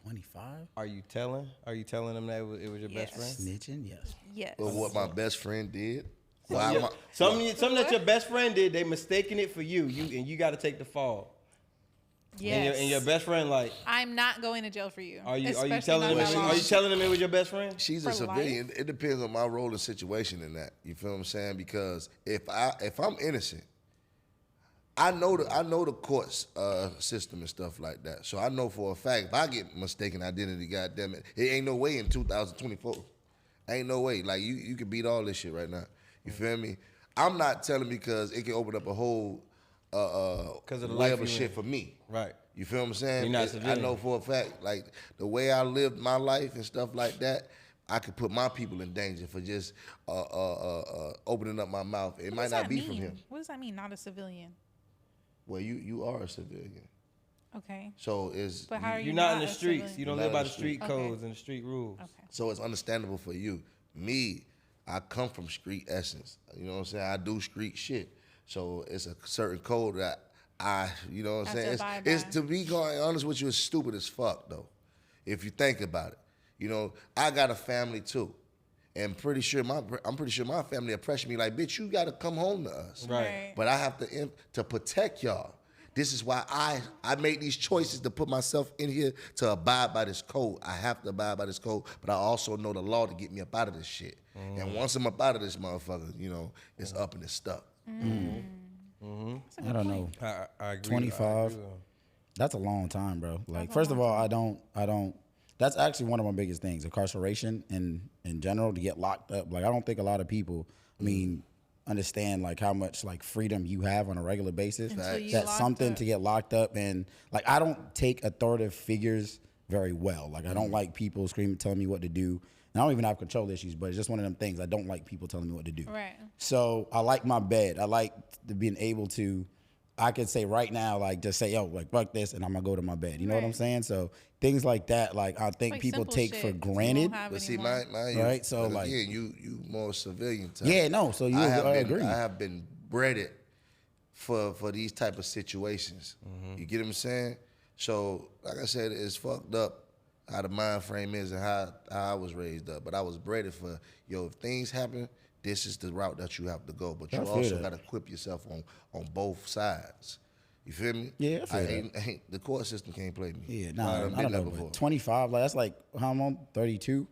25? Are you telling? Are you telling them that it was your best Yes. friend? Snitching? Yes. Yes. But what my best friend did. Something that your best friend did, they mistaking it for you. You got to take the fall. Yes. And your best friend, like, I'm not going to jail for you. are you especially telling not him? that long. Are you telling him it was your best friend? She's For a civilian. It depends on my role and situation in that. You feel what I'm saying? Because if I'm innocent, I know the courts system and stuff like that. So I know for a fact if I get mistaken identity, goddamn it, it ain't no way in 2024. Ain't no way. Like you can beat all this shit right now. You feel me? I'm not telling because it can open up a whole of the life web you of shit live. for me. Right. You feel what I'm saying? You're not I civilian. know for a fact, like the way I lived my life and stuff like that, I could put my people in danger for just opening up my mouth. It What might does not that be mean? from him. What does that mean? Not a civilian. Well, you are a civilian, Okay. so it's But how are you You're not in the a streets. civilian? You don't You're live not by in the the street street. codes and the street rules. Okay. so it's understandable for you. Me, I come from street essence. You know what I'm saying? I do street shit. So it's a certain code that you know what I'm Have to saying? abide It's by. to be going honest with you, it's stupid as fuck though. If you think about it, you know, I got a family too, and I'm pretty sure my family will pressure me like, bitch, you got to come home to us. Right. But I have to protect y'all. This is why I made these choices to put myself in here to abide by this code. I have to abide by this code, but I also know the law to get me up out of this shit. And once I'm up out of this motherfucker, you know, it's up and it's stuck. I don't know. I agree. 25. I agree with him. That's a long time, bro. Like, first of all, I don't. That's actually one of my biggest things, incarceration in general, to get locked up. Like, I don't think a lot of people, understand like how much like freedom you have on a regular basis. Until you That's locked something up. to get locked up, and like I don't take authoritative figures very well. Like I don't like people screaming, telling me what to do. And I don't even have control issues, but it's just one of them things. I don't like people telling me what to do. Right. So I like my bed. I like being able to, I could say right now, like just say, yo, like fuck this, and I'm gonna go to my bed. You know what I'm Right. saying? So things like that, like I think Like people simple take shit for you don't granted. have But see, anymore. my Right, so, but like- again, you more civilian type. Yeah, no. So you, I agree. I have been breaded for these type of situations. Mm-hmm. You get what I'm saying? So, like I said, it's fucked up how the mind frame is and how I was raised up. But I was breaded for, if things happen, this is the route that you have to go. But you I feel also that. got to equip yourself on both sides. You feel me? Yeah, I feel that. The court system can't play me. Yeah, I nah, done I been don't there know. before. But 25, like that's like how I'm on 32.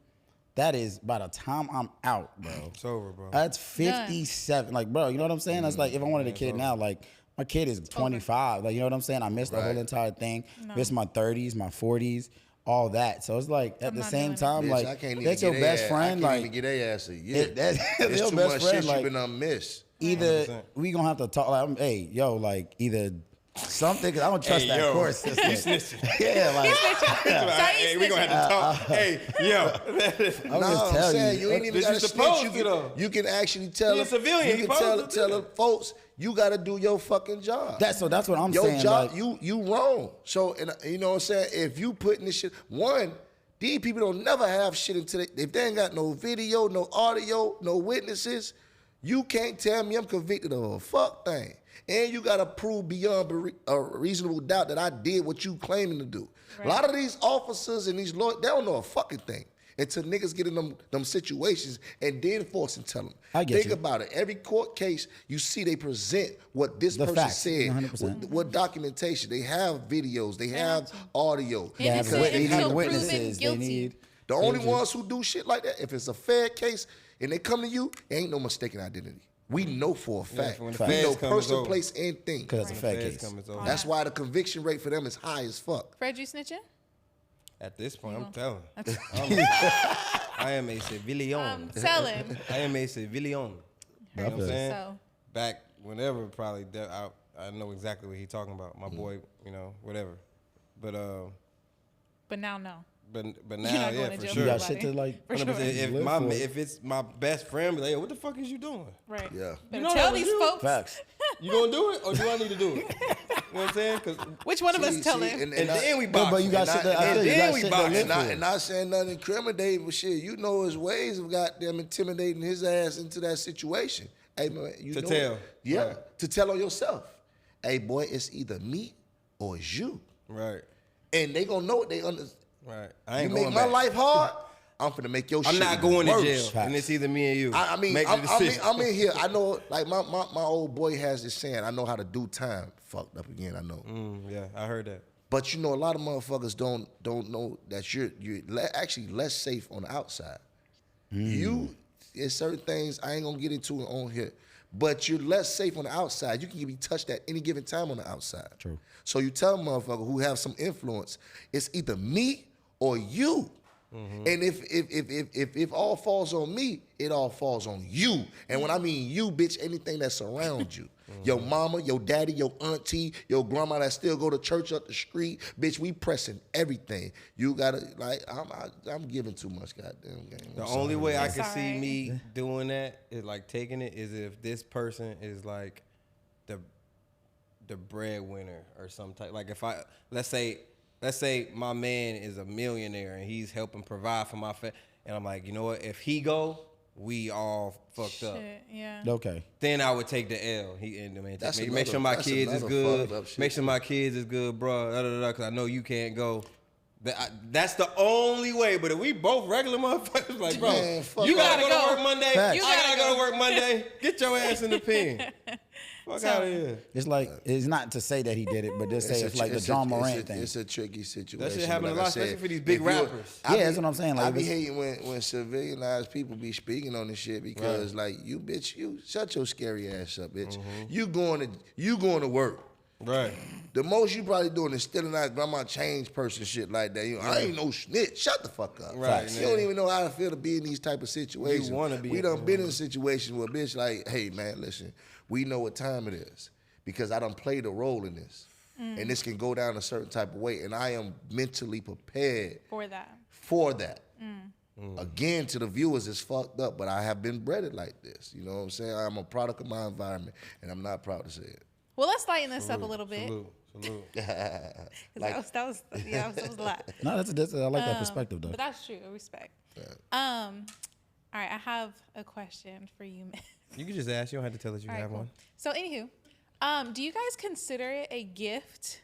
That is by the time I'm out, bro. It's over, bro. That's 57. Like, bro, you know what I'm saying? That's like if I wanted a kid now, like my kid is 25. Like, you know what I'm saying? I missed the whole Right. entire thing. Missed my 30s, my 40s, all that. So it's like at I'm the not same doing it. time, Bitch, like I can't even that's your get best their friend. I can't Like even get their ass a year. that's It's your too best much friend. shit Like you been unmissed. either 100%. we gonna have to talk. Like, hey, yo, like either something. Cause I don't trust Hey, that yo, court system. you snitching. Yeah, like. Hey, we gonna have to talk. Hey, yo. I'm No, just I'm telling saying you. you ain't even This got you to supposed snitch. to, though. You can actually tell He a civilian. You He can supposed to tell do the folks you got to do your fucking job. That's what I'm your saying. job. Like, You wrong. So and you know what I'm saying. If you putting this shit, these people don't never have shit until if they ain't got no video, no audio, no witnesses. You can't tell me I'm convicted of a fuck thing. And you got to prove beyond a reasonable doubt that I did what you claiming to do. A lot of these officers and these lawyers, they don't know a fucking thing until niggas get in them situations and then force and tell them. I get Think you. about it. Every court case, you see they present what this The person facts, said, 100%. what documentation. They have videos, they have audio. They have because they have need to witnesses. present. They guilty. need. The only ones who do shit like that, if it's a fair case and they come to you, ain't no mistaken identity. We know for a fact. when the We know feds come, it's person, over. place, and thing. Because it's a fact Feds case. come, it's over. That's why the conviction rate for them is high as fuck. Fred, you snitching? At this point, I'm telling. I am a civilian. Tell him. I am a civilian. You know what I'm Okay. saying? So. Back whenever, probably, I know exactly what he's talking about. My boy, whatever. But But now, but You're now, not yeah, going to for jail sure. You got Everybody. shit to like. For sure. 100%. Live for. If it's my best friend, be like, yo, what the fuck is you doing? right. Yeah. Better know tell that was these you. folks. Facts. You gonna do it, or do I need to do it? You know what I'm saying? Because Which one of us tell See, him? and then we No, box. but you got And shit to. I- I feel you and got then we shit to box. live And, I, for. and not saying nothing incriminating, but shit, you know his ways of goddamn intimidating his ass into that situation. Hey man, you To know tell. it. Yeah, Right. to tell on yourself. Hey boy, it's either me or it's you. Right, And they gonna know it. They understand. right. I You ain't make going my back. life hard, I'm finna make your I'm shit not going to worse. jail, Facts. and it's either me and you. I mean, make the decision. I'm in here. I know, like my old boy has this saying. I know how to do time. Fucked up again. I know. Yeah, I heard that. But you know, a lot of motherfuckers don't know that you're actually less safe on the outside. There's certain things I ain't gonna get into on here, but you're less safe on the outside. You can be touched at any given time on the outside. True. So you tell a motherfucker who have some influence, it's either me or you. And if all falls on me, it all falls on you. And when I mean you, bitch, anything that surrounds you. Your mama, your daddy, your auntie, your grandma that still go to church up the street, bitch, we pressing everything. You gotta, like, I'm giving too much goddamn game. The only way I can It's see alright. me doing that is like taking it is if this person is like the breadwinner or some type. Like if let's say my man is a millionaire and he's helping provide for my family, and I'm like, you know what? If he go, we all fucked up. Shit, yeah. Okay. Then I would take the L. That's Make sure my another- kids is that's good. another fucked up shit. Make sure my kids is good, bro. Because I know you can't go. That's the only way. But if we both regular motherfuckers, like, bro, Man, fuck you gotta that. go to work Monday. Facts. You You gotta gotta go to go. work Monday. Get your ass in the pen. Fuck out of here. It's like, it's not to say that he did it, but just say it's like the John Morant thing. It's a tricky situation. That shit happen but a like I lot, said, especially for these big if you- rappers. I Yeah, that's what I'm saying, like, I be if it's- hating when civilianized people be speaking on this shit because, like, you bitch, you shut your scary ass up, bitch. You going to work. Right. The most you probably doing is stealing that grandma change person shit like that. You know, I ain't no snitch. Shut the fuck up. Right, You man. don't even know how to feel to be in these type of situations. wanna be We in done them. been in situations where bitch like, hey man, listen, we know what time it is because I done played a role in this. And this can go down a certain type of way. And I am mentally prepared For that. for that. Again, to the viewers, it's fucked up, but I have been bred like this. You know what I'm saying? I'm a product of my environment, and I'm not proud to say it. Well, let's lighten this up a little bit. Salute. 'Cause that was a lot. No, that's I like that perspective though. But that's true. Respect. All right, I have a question for you, man. You can just ask. You don't have to tell us you All right, have cool. one. So, anywho, do you guys consider it a gift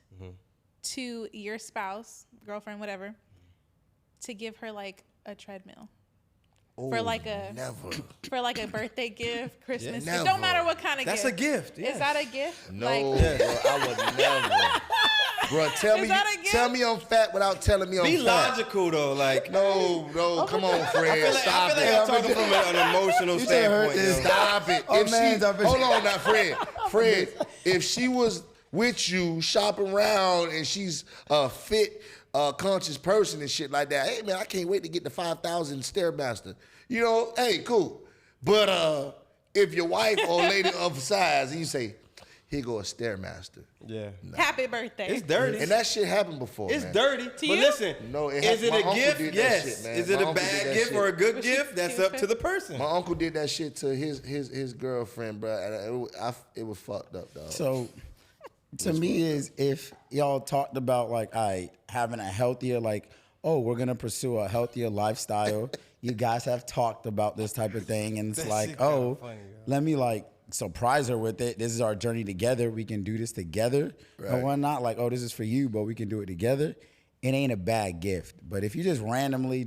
to your spouse, girlfriend, whatever, to give her like a treadmill for like a birthday gift, Christmas? never. It don't matter what kind of That's gift. a gift. Is that a gift? No, Like, bro, I would never. Bro, Is that a gift? tell me I'm fat without telling me I'm Be fat. logical though. Like, No, come on, Fred. I Stop feel like it. I'm talking from an emotional You should have heard standpoint. this. yo. Stop it. Oh, If man, she, I've been- hold on now, Fred. Fred, if she was with you shopping around and she's a fit, conscious person and shit like that, hey man, I can't wait to get the 5,000 Stairmaster. You know, hey, cool. But if your wife or lady of size and you say, here go a Stairmaster. Yeah. happy birthday. It's dirty. And that shit happened before. It's man. dirty. But you? listen, No, it is it my a uncle gift? did that Yes. shit, man. Is it My a uncle did bad that gift shit. or a good Was she gift? That's cute, up to the person. My uncle did that shit to his girlfriend, bro. And it was fucked up, dog. So to me is if y'all talked about like having a healthier we're gonna pursue a healthier lifestyle. You guys have talked about this type of thing, and it's That like, shit kinda oh, funny, yo. let me surprise her with it. This is our journey together. We can do this together and whatnot. Like, oh, this is for you, but we can do it together. It ain't a bad gift. But if you just randomly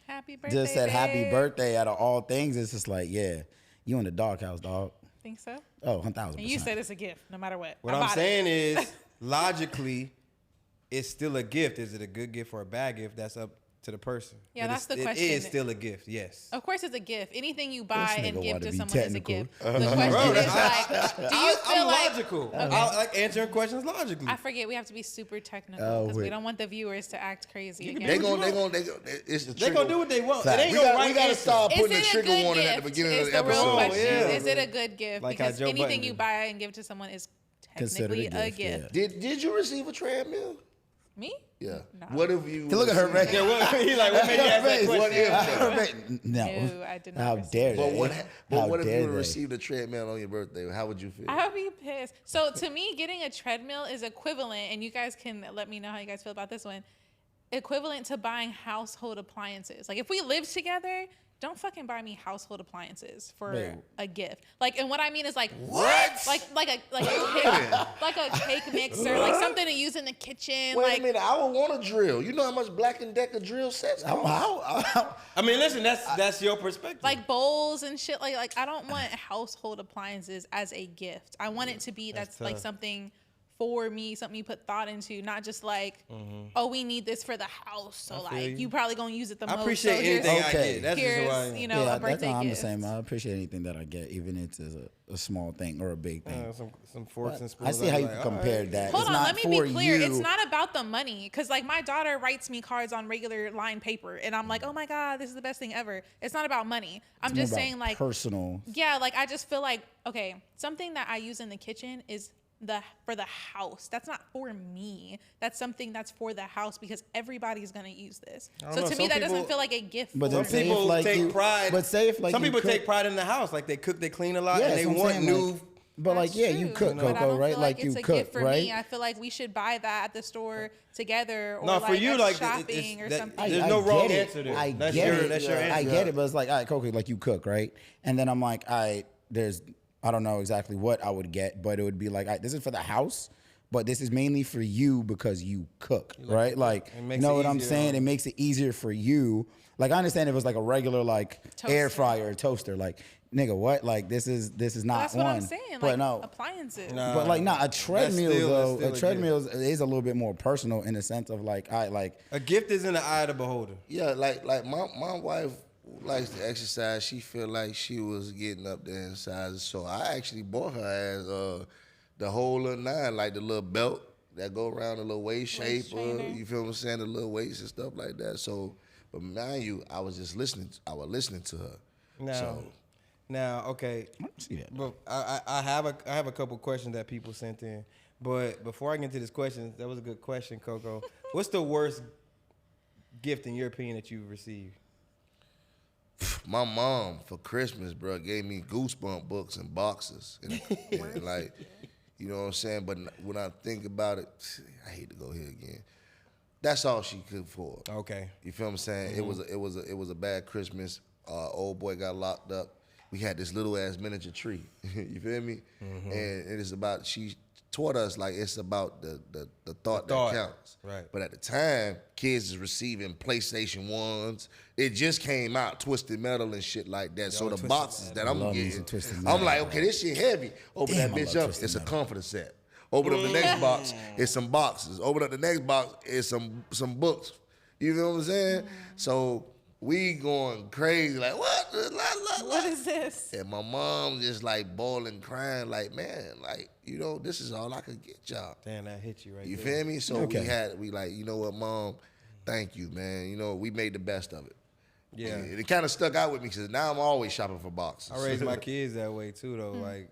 happy birthday. just said happy babe. birthday out of all things, it's just like, yeah, you in the doghouse, dog. Think so? Oh, 1,000%. And you said it's a gift, no matter what. What I I'm bought it. saying is, logically, it's still a gift. Is it a good gift or a bad gift? That's up to the person. Yeah, But that's the It question. is still a gift, yes. Of course, it's a gift. Anything you buy This and nigga give wanna to be someone is a technical. gift. The question Bro, is like, do you feel I'm like? logical. I like answering questions logically. I forget we have to be super technical Oh, because we wait. don't want the viewers to act crazy can again. They do what gonna, you they gonna, it's the They trigger. gonna do what they want. Fact. It ain't We no got, right we gotta answer. start Is putting it the a trigger good warning gift? at the beginning Is of the the real episode. question. Yeah. Is it a good gift? Like how because Joe anything Budden you did. buy and give to someone is Considered technically a a gift, gift. Did you receive a treadmill? Me? Yeah. No. What if you? Look at her received- face. Yeah, what, he like, what made you ask that Face. question? What if? No. No, I did not How receive dare it. they? But what? How But what if dare you they? received a treadmill on your birthday? How would you feel? I would be pissed. So to me, getting a treadmill is equivalent, and you guys can let me know how you guys feel about this one. Equivalent to buying household appliances. Like if we live together, don't fucking buy me household appliances for Wait. a gift. Like, and what I mean is like What? like a cake mixer, like something to use in the kitchen. Wait like a minute. I would want a drill. You know how much Black & Decker drill sets cost? I mean, listen, that's your perspective. like bowls and shit. Like I don't want household appliances as a gift. I want it to be that's like tough. something for me, something you put thought into, not just like, oh, we need this for the house. So I feel like you. you probably gonna use it the I most. appreciate so here's- anything I Okay. get. That's just Here's, who I am. you know, a that's birthday how I'm the gift. same. I appreciate anything that I get, even if it's a small thing or a big thing. Some forks and spoons. I see how I'm you like, can compare alright. that. Hold It's on, not let me for be clear. you. It's not about the money, because like my daughter writes me cards on regular line paper, and I'm like, oh my god, this is the best thing ever. It's not about money. I'm It's more just about saying like, personal. yeah, like I just feel like, okay, something that I use in the kitchen is for the house. That's not for me. That's something that's for the house because everybody's gonna use this. don't So know, to me, some that doesn't people- feel like a gift. But for then Some say me. if, people like, take you- pride. but say if, like, some you people cook- take pride in the house, like they cook, they clean a lot, Yeah, and they that's what I'm want saying, new. like- But like, That's yeah, you true, cook, but I Coco, don't right? feel Like it's you a cook, gift for right? me. I feel like we should buy that at the store together, or No, like for you, us like shopping or that- something. There's no wrong get it. answer there. I That's get your it. that's your answer. I get it, but it's like, all right, Coco, like you cook, right? And then I'm like, all right, I don't know exactly what I would get, but it would be like, all right, this is for the house, but this is mainly for you because you cook, right? Like, It you makes know it what I'm easier saying? on- It makes it easier for you. Like, I understand if it was like a regular like air Toaster. fryer or toaster, like, nigga, what? Like, this is not That's one. what I'm saying. But Like no, appliances. Nah. but like, not a treadmill still- that's though. still A a treadmill is a little bit more personal in the sense of like, I like. A gift is in the eye of the beholder. Yeah, like my wife likes to exercise. She feel like she was getting up there in sizes, so I actually bought her as the whole little nine, like the little belt that go around the little waist shape. trainer. You feel what I'm saying? The little weights and stuff like that. So, but mind you, I was listening to her. Now, okay. I don't see that. But I have a couple questions that people sent in. But before I get into this question, that was a good question, Coco. What's the worst gift in your opinion that you've received? My mom for Christmas, bro, gave me Goosebump books and boxes, and like, you know what I'm saying. But when I think about it, I hate to go here again. That's all she could afford. Okay. You feel what I'm saying? Mm-hmm. It was a bad Christmas. Old boy got locked up. We had this little ass miniature tree. You feel me? Mm-hmm. And it is about, she taught us like it's about the thought thought, that counts. right. But at the time, kids is receiving PlayStation 1s. It just came out, Twisted Metal and shit like that. So the Twisted boxes that I'm love me getting, some Twisted I'm Metal, like, okay, this shit heavy. Open Damn, that I bitch love up, Twisted it's a Metal. comforter set. Open up the next box, it's some boxes. Open up the next box, it's some books. You know what I'm saying? So we going crazy, like, what? What is this? And my mom just like bawling, crying, like, man, like, you know, this is all I could get y'all. Damn, that hit you right You there. feel me? So Okay. we like, you know what, Mom, thank you, man. You know, we made the best of it. Yeah. And it kind of stuck out with me because now I'm always shopping for boxes. I raised my kids that way too, though. Like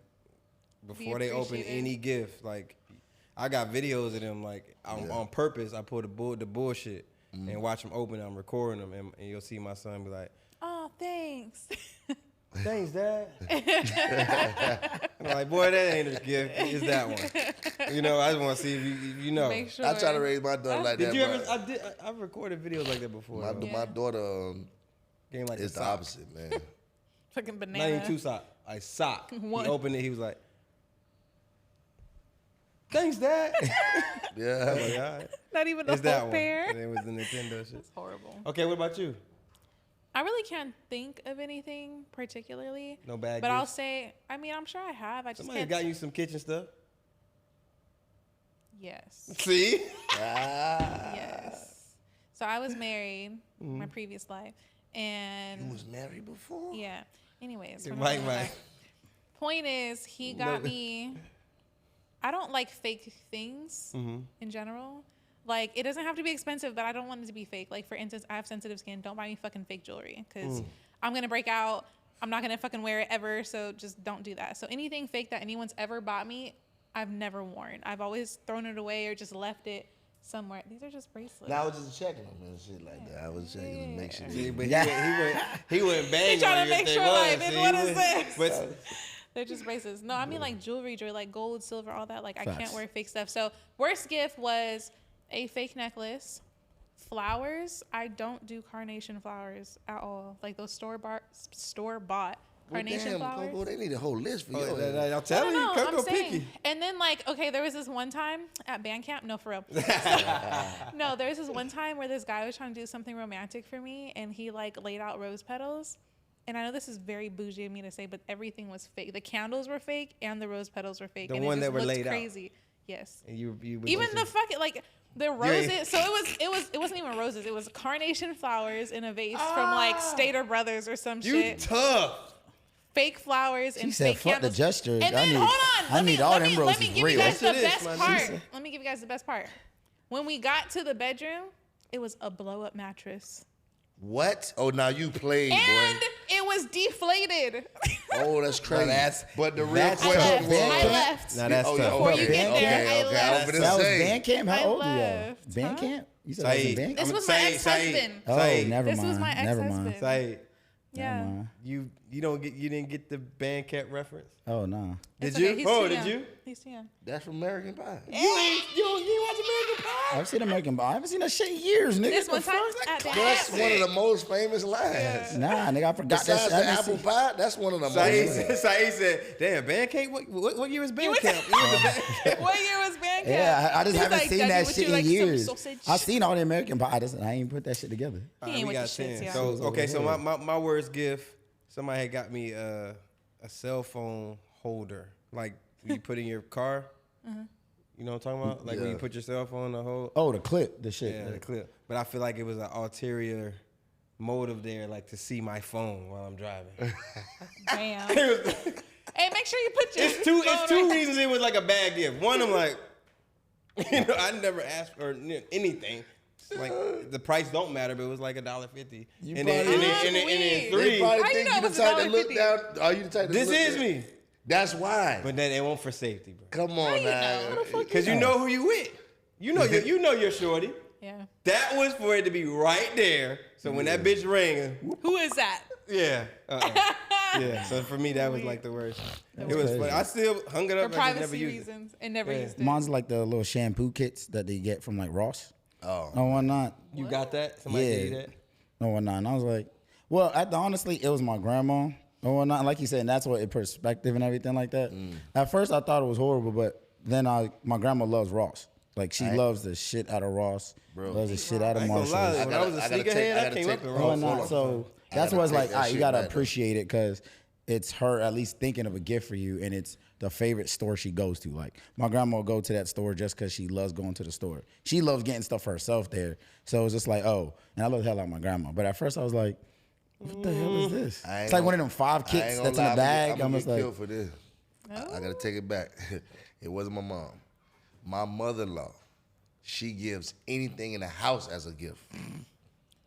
before they open appreciated. any gift, like I got videos of them. Like on purpose, I put the bullshit and watch them open. I'm recording them, and you'll see my son be like, Oh, thanks. "Thanks, Dad." I'm like, boy, that ain't a gift. It's that one. You know, I just want to see if you know. Make sure. I try to raise my daughter like Did that. you ever? but I've recorded videos like that before. my, though. Yeah. my daughter Game like is a the sock. opposite, man. Fucking Not banana. even two sock. A sock. One. He opened it. He was like, "Thanks, Dad." Yeah. I'm like, all right. Not even a It's that whole one. pair. And it was the Nintendo shit. It's horrible. Okay, what about you? I really can't think of anything particularly. No bad But I'll gifts? say, I mean, I'm sure I have. I just Somebody can't. got you some kitchen stuff. Yes. See? Yes. So I was married, Mm-hmm. my previous life, and You was married before? yeah. Anyways, You're from right, my right. life. Point is, he got me. I don't like fake things Mm-hmm. in general. Like, it doesn't have to be expensive, but I don't want it to be fake. Like, for instance, I have sensitive skin. Don't buy me fucking fake jewelry because I'm gonna break out. I'm not gonna fucking wear it ever. So just don't do that. So anything fake that anyone's ever bought me, I've never worn. I've always thrown it away or just left it somewhere. These are just bracelets. Now I was just checking them and shit like that. I was checking to make sure. See, but he went bang He trying on to you if make they sure, was. like, See, what he is went- this? But They're just bracelets. No, I mean like jewelry, like gold, silver, all that. Like I Facts. can't wear fake stuff. So worst gift was a fake necklace. Flowers. I don't do carnation flowers at all. Like those store bought Well, carnation damn, flowers. Coco, they need a whole list for oh, you. I'm I telling don't you, know. Coco I'm saying. picky. And then like, okay, there was this one time at band camp. No, for real. No, there was this one time where this guy was trying to do something romantic for me, and he like laid out rose petals. And I know this is very bougie of me to say, but everything was fake. The candles were fake, and the rose petals were fake. The and one it that just were looked laid out. crazy. Yes. And you Even the fucking like the roses. So it wasn't even roses. It was carnation flowers in a vase from like Stater Brothers or some you shit. tough. Fake flowers She and said, fake "Fuck the candles. gesture. And I then need, hold on. I need all them let roses me give real." you guys the Yes, it is, best my part. sister. Let me give you guys the best part. When we got to the bedroom, it was a blow up mattress. What? Oh, now you played, And boy. it was deflated. Oh, that's crazy. that's- but the real that's I question left. was. I left. Now that's Oh, tough. Before you okay, get there, okay, I okay. left. I was That gonna was say. band camp. I How old are you? left. Band Huh? camp? You said that was in Saeed. band This camp? was my Saeed, ex-husband. Oh, Saeed. never This mind. was my Never mind. ex-husband. Say Yeah. mind. you didn't get the Bandcamp reference. Oh no. Did It's you? okay, he's Oh, too did young. you? He's too young. That's from American Pie. You watch American Pie? I've seen American Pie. I haven't seen that shit in years, nigga. This The one time fuck? at the That's house. one of the most famous lines. Nah, nigga, I forgot that Besides shit. the I didn't apple see- pie, that's one of the Saeed most. said, "Damn, Bandcamp. What year was Bandcamp? You went to Bandcamp? What year was Bandcamp? Yeah, I just He's haven't like, seen Dougie, that would shit you in like some years. sausage? I've seen all the American Pie. I ain't put that shit together. He ain't we with got the shits, 10. yeah. So okay, so over my worst gift. Somebody had got me a cell phone holder, like you put in your car. You know what I'm talking about? Like when you Yeah. put your cell phone in the hole. Oh, the clip, the shit. Yeah, the clip. But I feel like it was an ulterior motive there, like to see my phone while I'm driving. Damn. It was- Hey, make sure you put your it's two phone right- reasons it was like a bad gift. One, I'm like, I never asked for anything. Like the price don't matter, but it was like $1.50. You And then probably- three. They probably How you think know you the it's type to look $1.50? down. Are you the type to This look is down? me. That's why. But then it won't for safety, bro. Come on you now. know? Because you know who you with. You know your shorty. Yeah. That was for it to be right there. So when that bitch rang, Who is that? yeah. Yeah. So for me, that was like the worst. It was crazy. funny. I still hung it For up and just never privacy used it. reasons and never Yeah. used it. Mine's like the little shampoo kits that they get from like Ross. Oh. No, why not? You got that? Somebody Yeah. gave you that? No, why not? And I was like, well, honestly, it was my grandma. No, why not? Like you said, and that's what perspective and everything like that. At first, I thought it was horrible, but then my grandma loves Ross. Like she loves the shit out of Ross, loves the shit out I of ain't gonna lie. Marshalls. When I was a sneakerhead, I came up in No, Ross. not. So that's gotta why it's take like, that all right, you shit gotta back, though. appreciate it because it's her at least thinking of a gift for you, and it's the favorite store she goes to. Like my grandma will go to that store just because she loves going to the store. She loves getting stuff for herself there. So it's just like, oh, and I love the hell out of my grandma. But at first I was like, what the hell is this? I ain't It's like one of gonna- them 5 I ain't kits gonna that's in lie, a bag. I'm I'm gonna just get like, killed for this. I gotta take it back. It wasn't my mom. My mother-in-law. She gives anything in the house as a gift.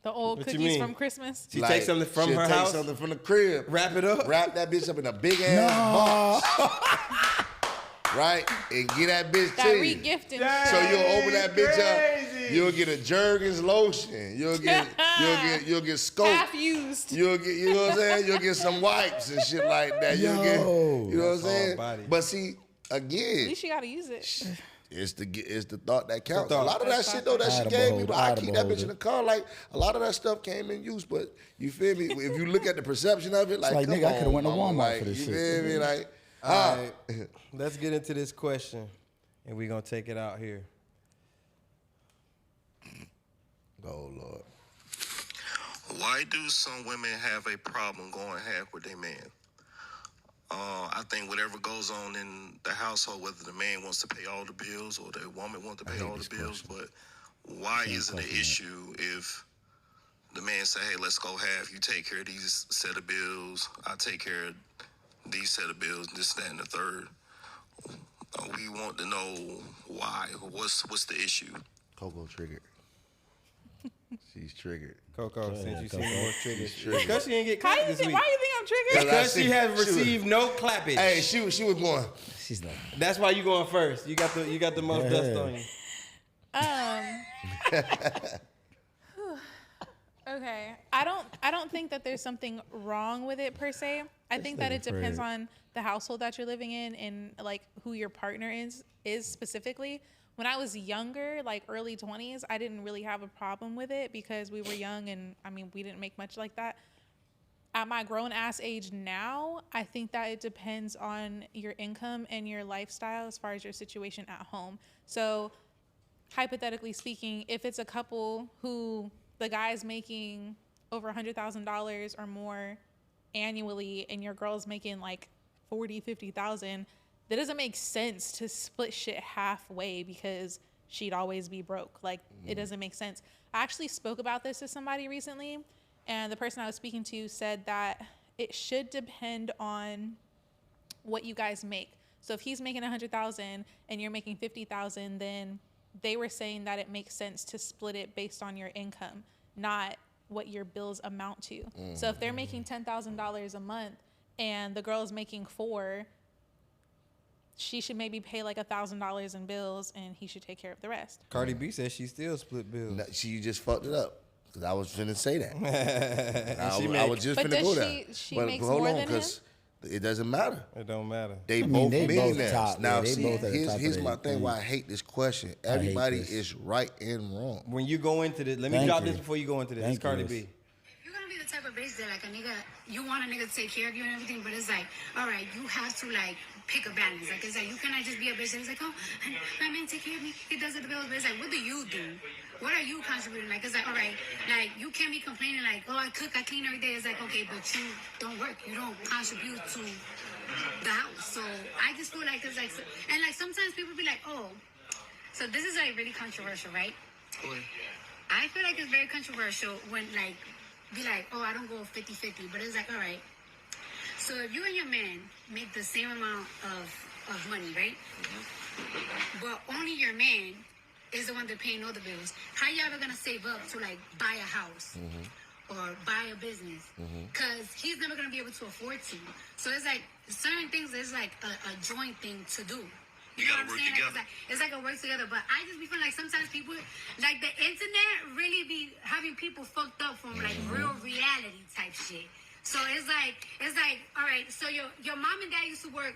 The old What you cookies mean? from Christmas. She takes something from she'll her take house, something from the crib, wrap it up. wrap that bitch up in a big ass box, right, and get that bitch That to you. re-gifting. So you'll open that bitch Crazy. up. You'll get a Jergens lotion. You'll get scope. Half used. You'll get, you know what I'm saying? You'll get some wipes and shit like that. You'll get, you know what I'm That's all saying? body. But see, At again, least you gotta use it. it's the thought that counts. thought. A lot of that That's shit though that she I'd gave me, behold, but I I'd keep that bitch behold in the it. car. Like a lot of that stuff came in use, but you feel me? If you look at the perception of it, like, like, come nigga, I on, coulda went to mama, Walmart like, for this you shit. feel me? Like, All right, let's get into this question, and we're gonna take it out here. oh Lord. Why do some women have a problem going half with their man? I think whatever goes on in the household, whether the man wants to pay all the bills or the woman wants to pay all the bills, but why isn't it an issue if the man say, hey, let's go half, you take care of these set of bills, I take care of these set of bills, this, that, and the third. We want to know why. What's the issue? Coco triggered. She's triggered. Coco, since you Coco. seem more triggered, triggered. because she didn't get Why clapped you this think? week. Why you think I'm triggered? Because she has She was- received no clappage. Hey, she was going. she's like, That's why you going first. You got the most Yeah. dust on you. Okay. I don't think that there's something wrong with it per se. I think that it depends Fred. on the household that you're living in and like who your partner is specifically. When I was younger, like early 20s, I didn't really have a problem with it because we were young and I mean, we didn't make much like that. At my grown ass age now, I think that it depends on your income and your lifestyle as far as your situation at home. So, hypothetically speaking, if it's a couple who the guy's making over $100,000 or more annually and your girl's making like 40, 50,000, that doesn't make sense to split shit halfway because she'd always be broke. Like, it doesn't make sense. I actually spoke about this to somebody recently, and the person I was speaking to said that it should depend on what you guys make. So if he's making 100,000 and you're making 50,000, then they were saying that it makes sense to split it based on your income, not what your bills amount to. So if they're making $10,000 a month and the girl's making $4,000, she should maybe pay like $1,000 in bills and he should take care of the rest. Cardi B says she still split bills. No, she just fucked it up. Because I was finna say that. I was just But finna go does there. she makes more than him? Because it doesn't matter. It don't matter. They mean, both they both millionaires. top, Now, yeah, they see, both at the top of here's their my thing thing. why I hate this question. Everybody is right and wrong. When you go into this, let me Thank drop you. this before you go into this. Thank It's Cardi you. B. You're gonna be the type of bitch that like a nigga, you want a nigga to take care of you and everything, but it's like, all right, you have to like pick a balance. Like it's like you cannot just be a bitch that's like, oh, my man take care of me, he does it the bills, but it's like, what do you do? What are you contributing? Like it's like, all right, like you can't be complaining like, oh, I cook, I clean every day. It's like, okay, but you don't work, you don't contribute to the house. So I just feel like it's like, and like sometimes people be like, oh, so this is like really controversial, right? I feel like it's very controversial when like be like, oh, I don't go 50-50, but it's like, all right. So if you and your man make the same amount of money, right? But only your man is the one that paying all the bills. How you ever gonna save up to like buy a house or buy a business? Because he's never gonna be able to afford to. So it's like certain things is like a joint thing to do. You know gotta what I'm work saying? together. Like, it's like a work together. But I just be feeling like sometimes people, like the internet really be having people fucked up from like real reality type shit. So it's like, all right, so your mom and dad used to work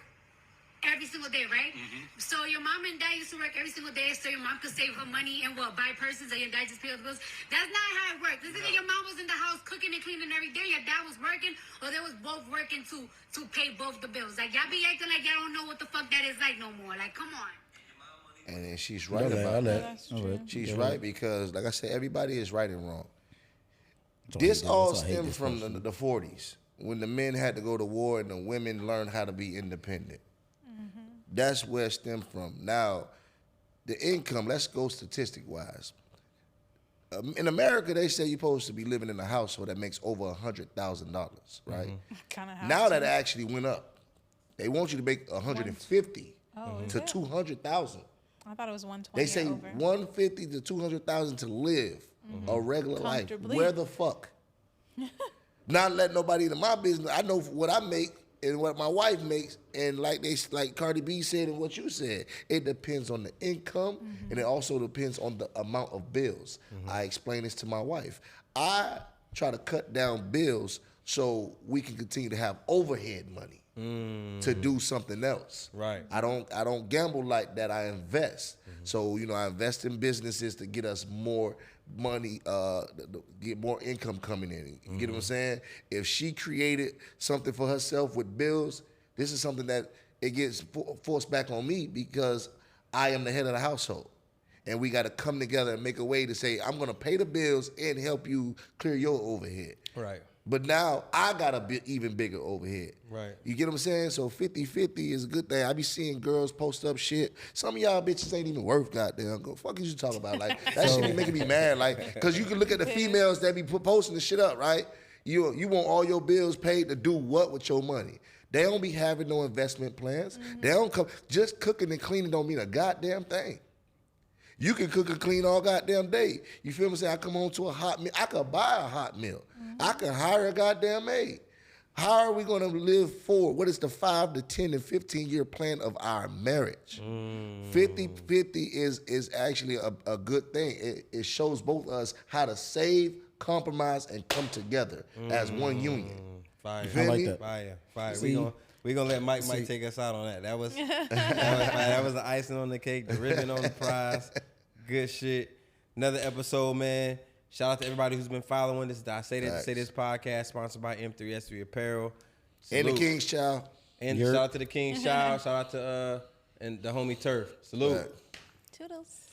every single day, right? So your mom and dad used to work every single day so your mom could save her money and what, buy purses and your dad just pay all the bills. That's not how it works. This is your mom was in the house cooking and cleaning every day, your dad was working, or they was both working to pay both the bills. Like y'all be acting like y'all don't know what the fuck that is like no more. Like, come on. And then she's right about that. That's true. She's right because, like I said, everybody is right and wrong. This all stems from the 40s when the men had to go to war and the women learned how to be independent. That's where it stemmed from. Now, the income, let's go statistic-wise. In America, they say you're supposed to be living in a household that makes over $100,000, right? Kind of Now that actually went up. They want you to make 150 is to it? 200,000. I thought it was 120. They say or over. 150 to 200,000 to live a regular life. Comfortably. Where the fuck? Not letting nobody into my business. I know what I make and what my wife makes, and like Cardi B said and what you said, it depends on the income and it also depends on the amount of bills. I explain this to my wife. I try to cut down bills so we can continue to have overhead money to do something else. Right. I don't gamble like that. I invest. So I invest in businesses to get us more money, get more income coming in. You get what I'm saying? If she created something for herself with bills, this is something that it gets forced back on me because I am the head of the household. And we got to come together and make a way to say, I'm going to pay the bills and help you clear your overhead. Right. But now I got a even bigger overhead. Right. You get what I'm saying? So 50-50 is a good thing. I be seeing girls post up shit. Some of y'all bitches ain't even worth goddamn. Go fuck is you talking about? Like that shit be making me mad. Like, cause you can look at the females that be posting the shit up, right? You want all your bills paid to do what with your money? They don't be having no investment plans. They don't come. Just cooking and cleaning don't mean a goddamn thing. You can cook and clean all goddamn day. You feel me? Say I come home to a hot meal. I could buy a hot meal. I can hire a goddamn maid. How are we going to live forward? What is the 5 to 10 and 15-year plan of our marriage? 50-50 is actually a good thing. It shows both of us how to save, compromise, and come together as one union. Fire. You feel I like me? that. Fire. See? We gonna let Mike take us out on that. That was that was the icing on the cake, the ribbon on the prize. Good shit. Another episode, man. Shout out to everybody who's been following this. I Say That to Say This podcast, sponsored by M3S3 Apparel. And the Salute. King's Child. And shout out to the King's Child. Shout out to and the homie Turf. Salute. Right. Toodles.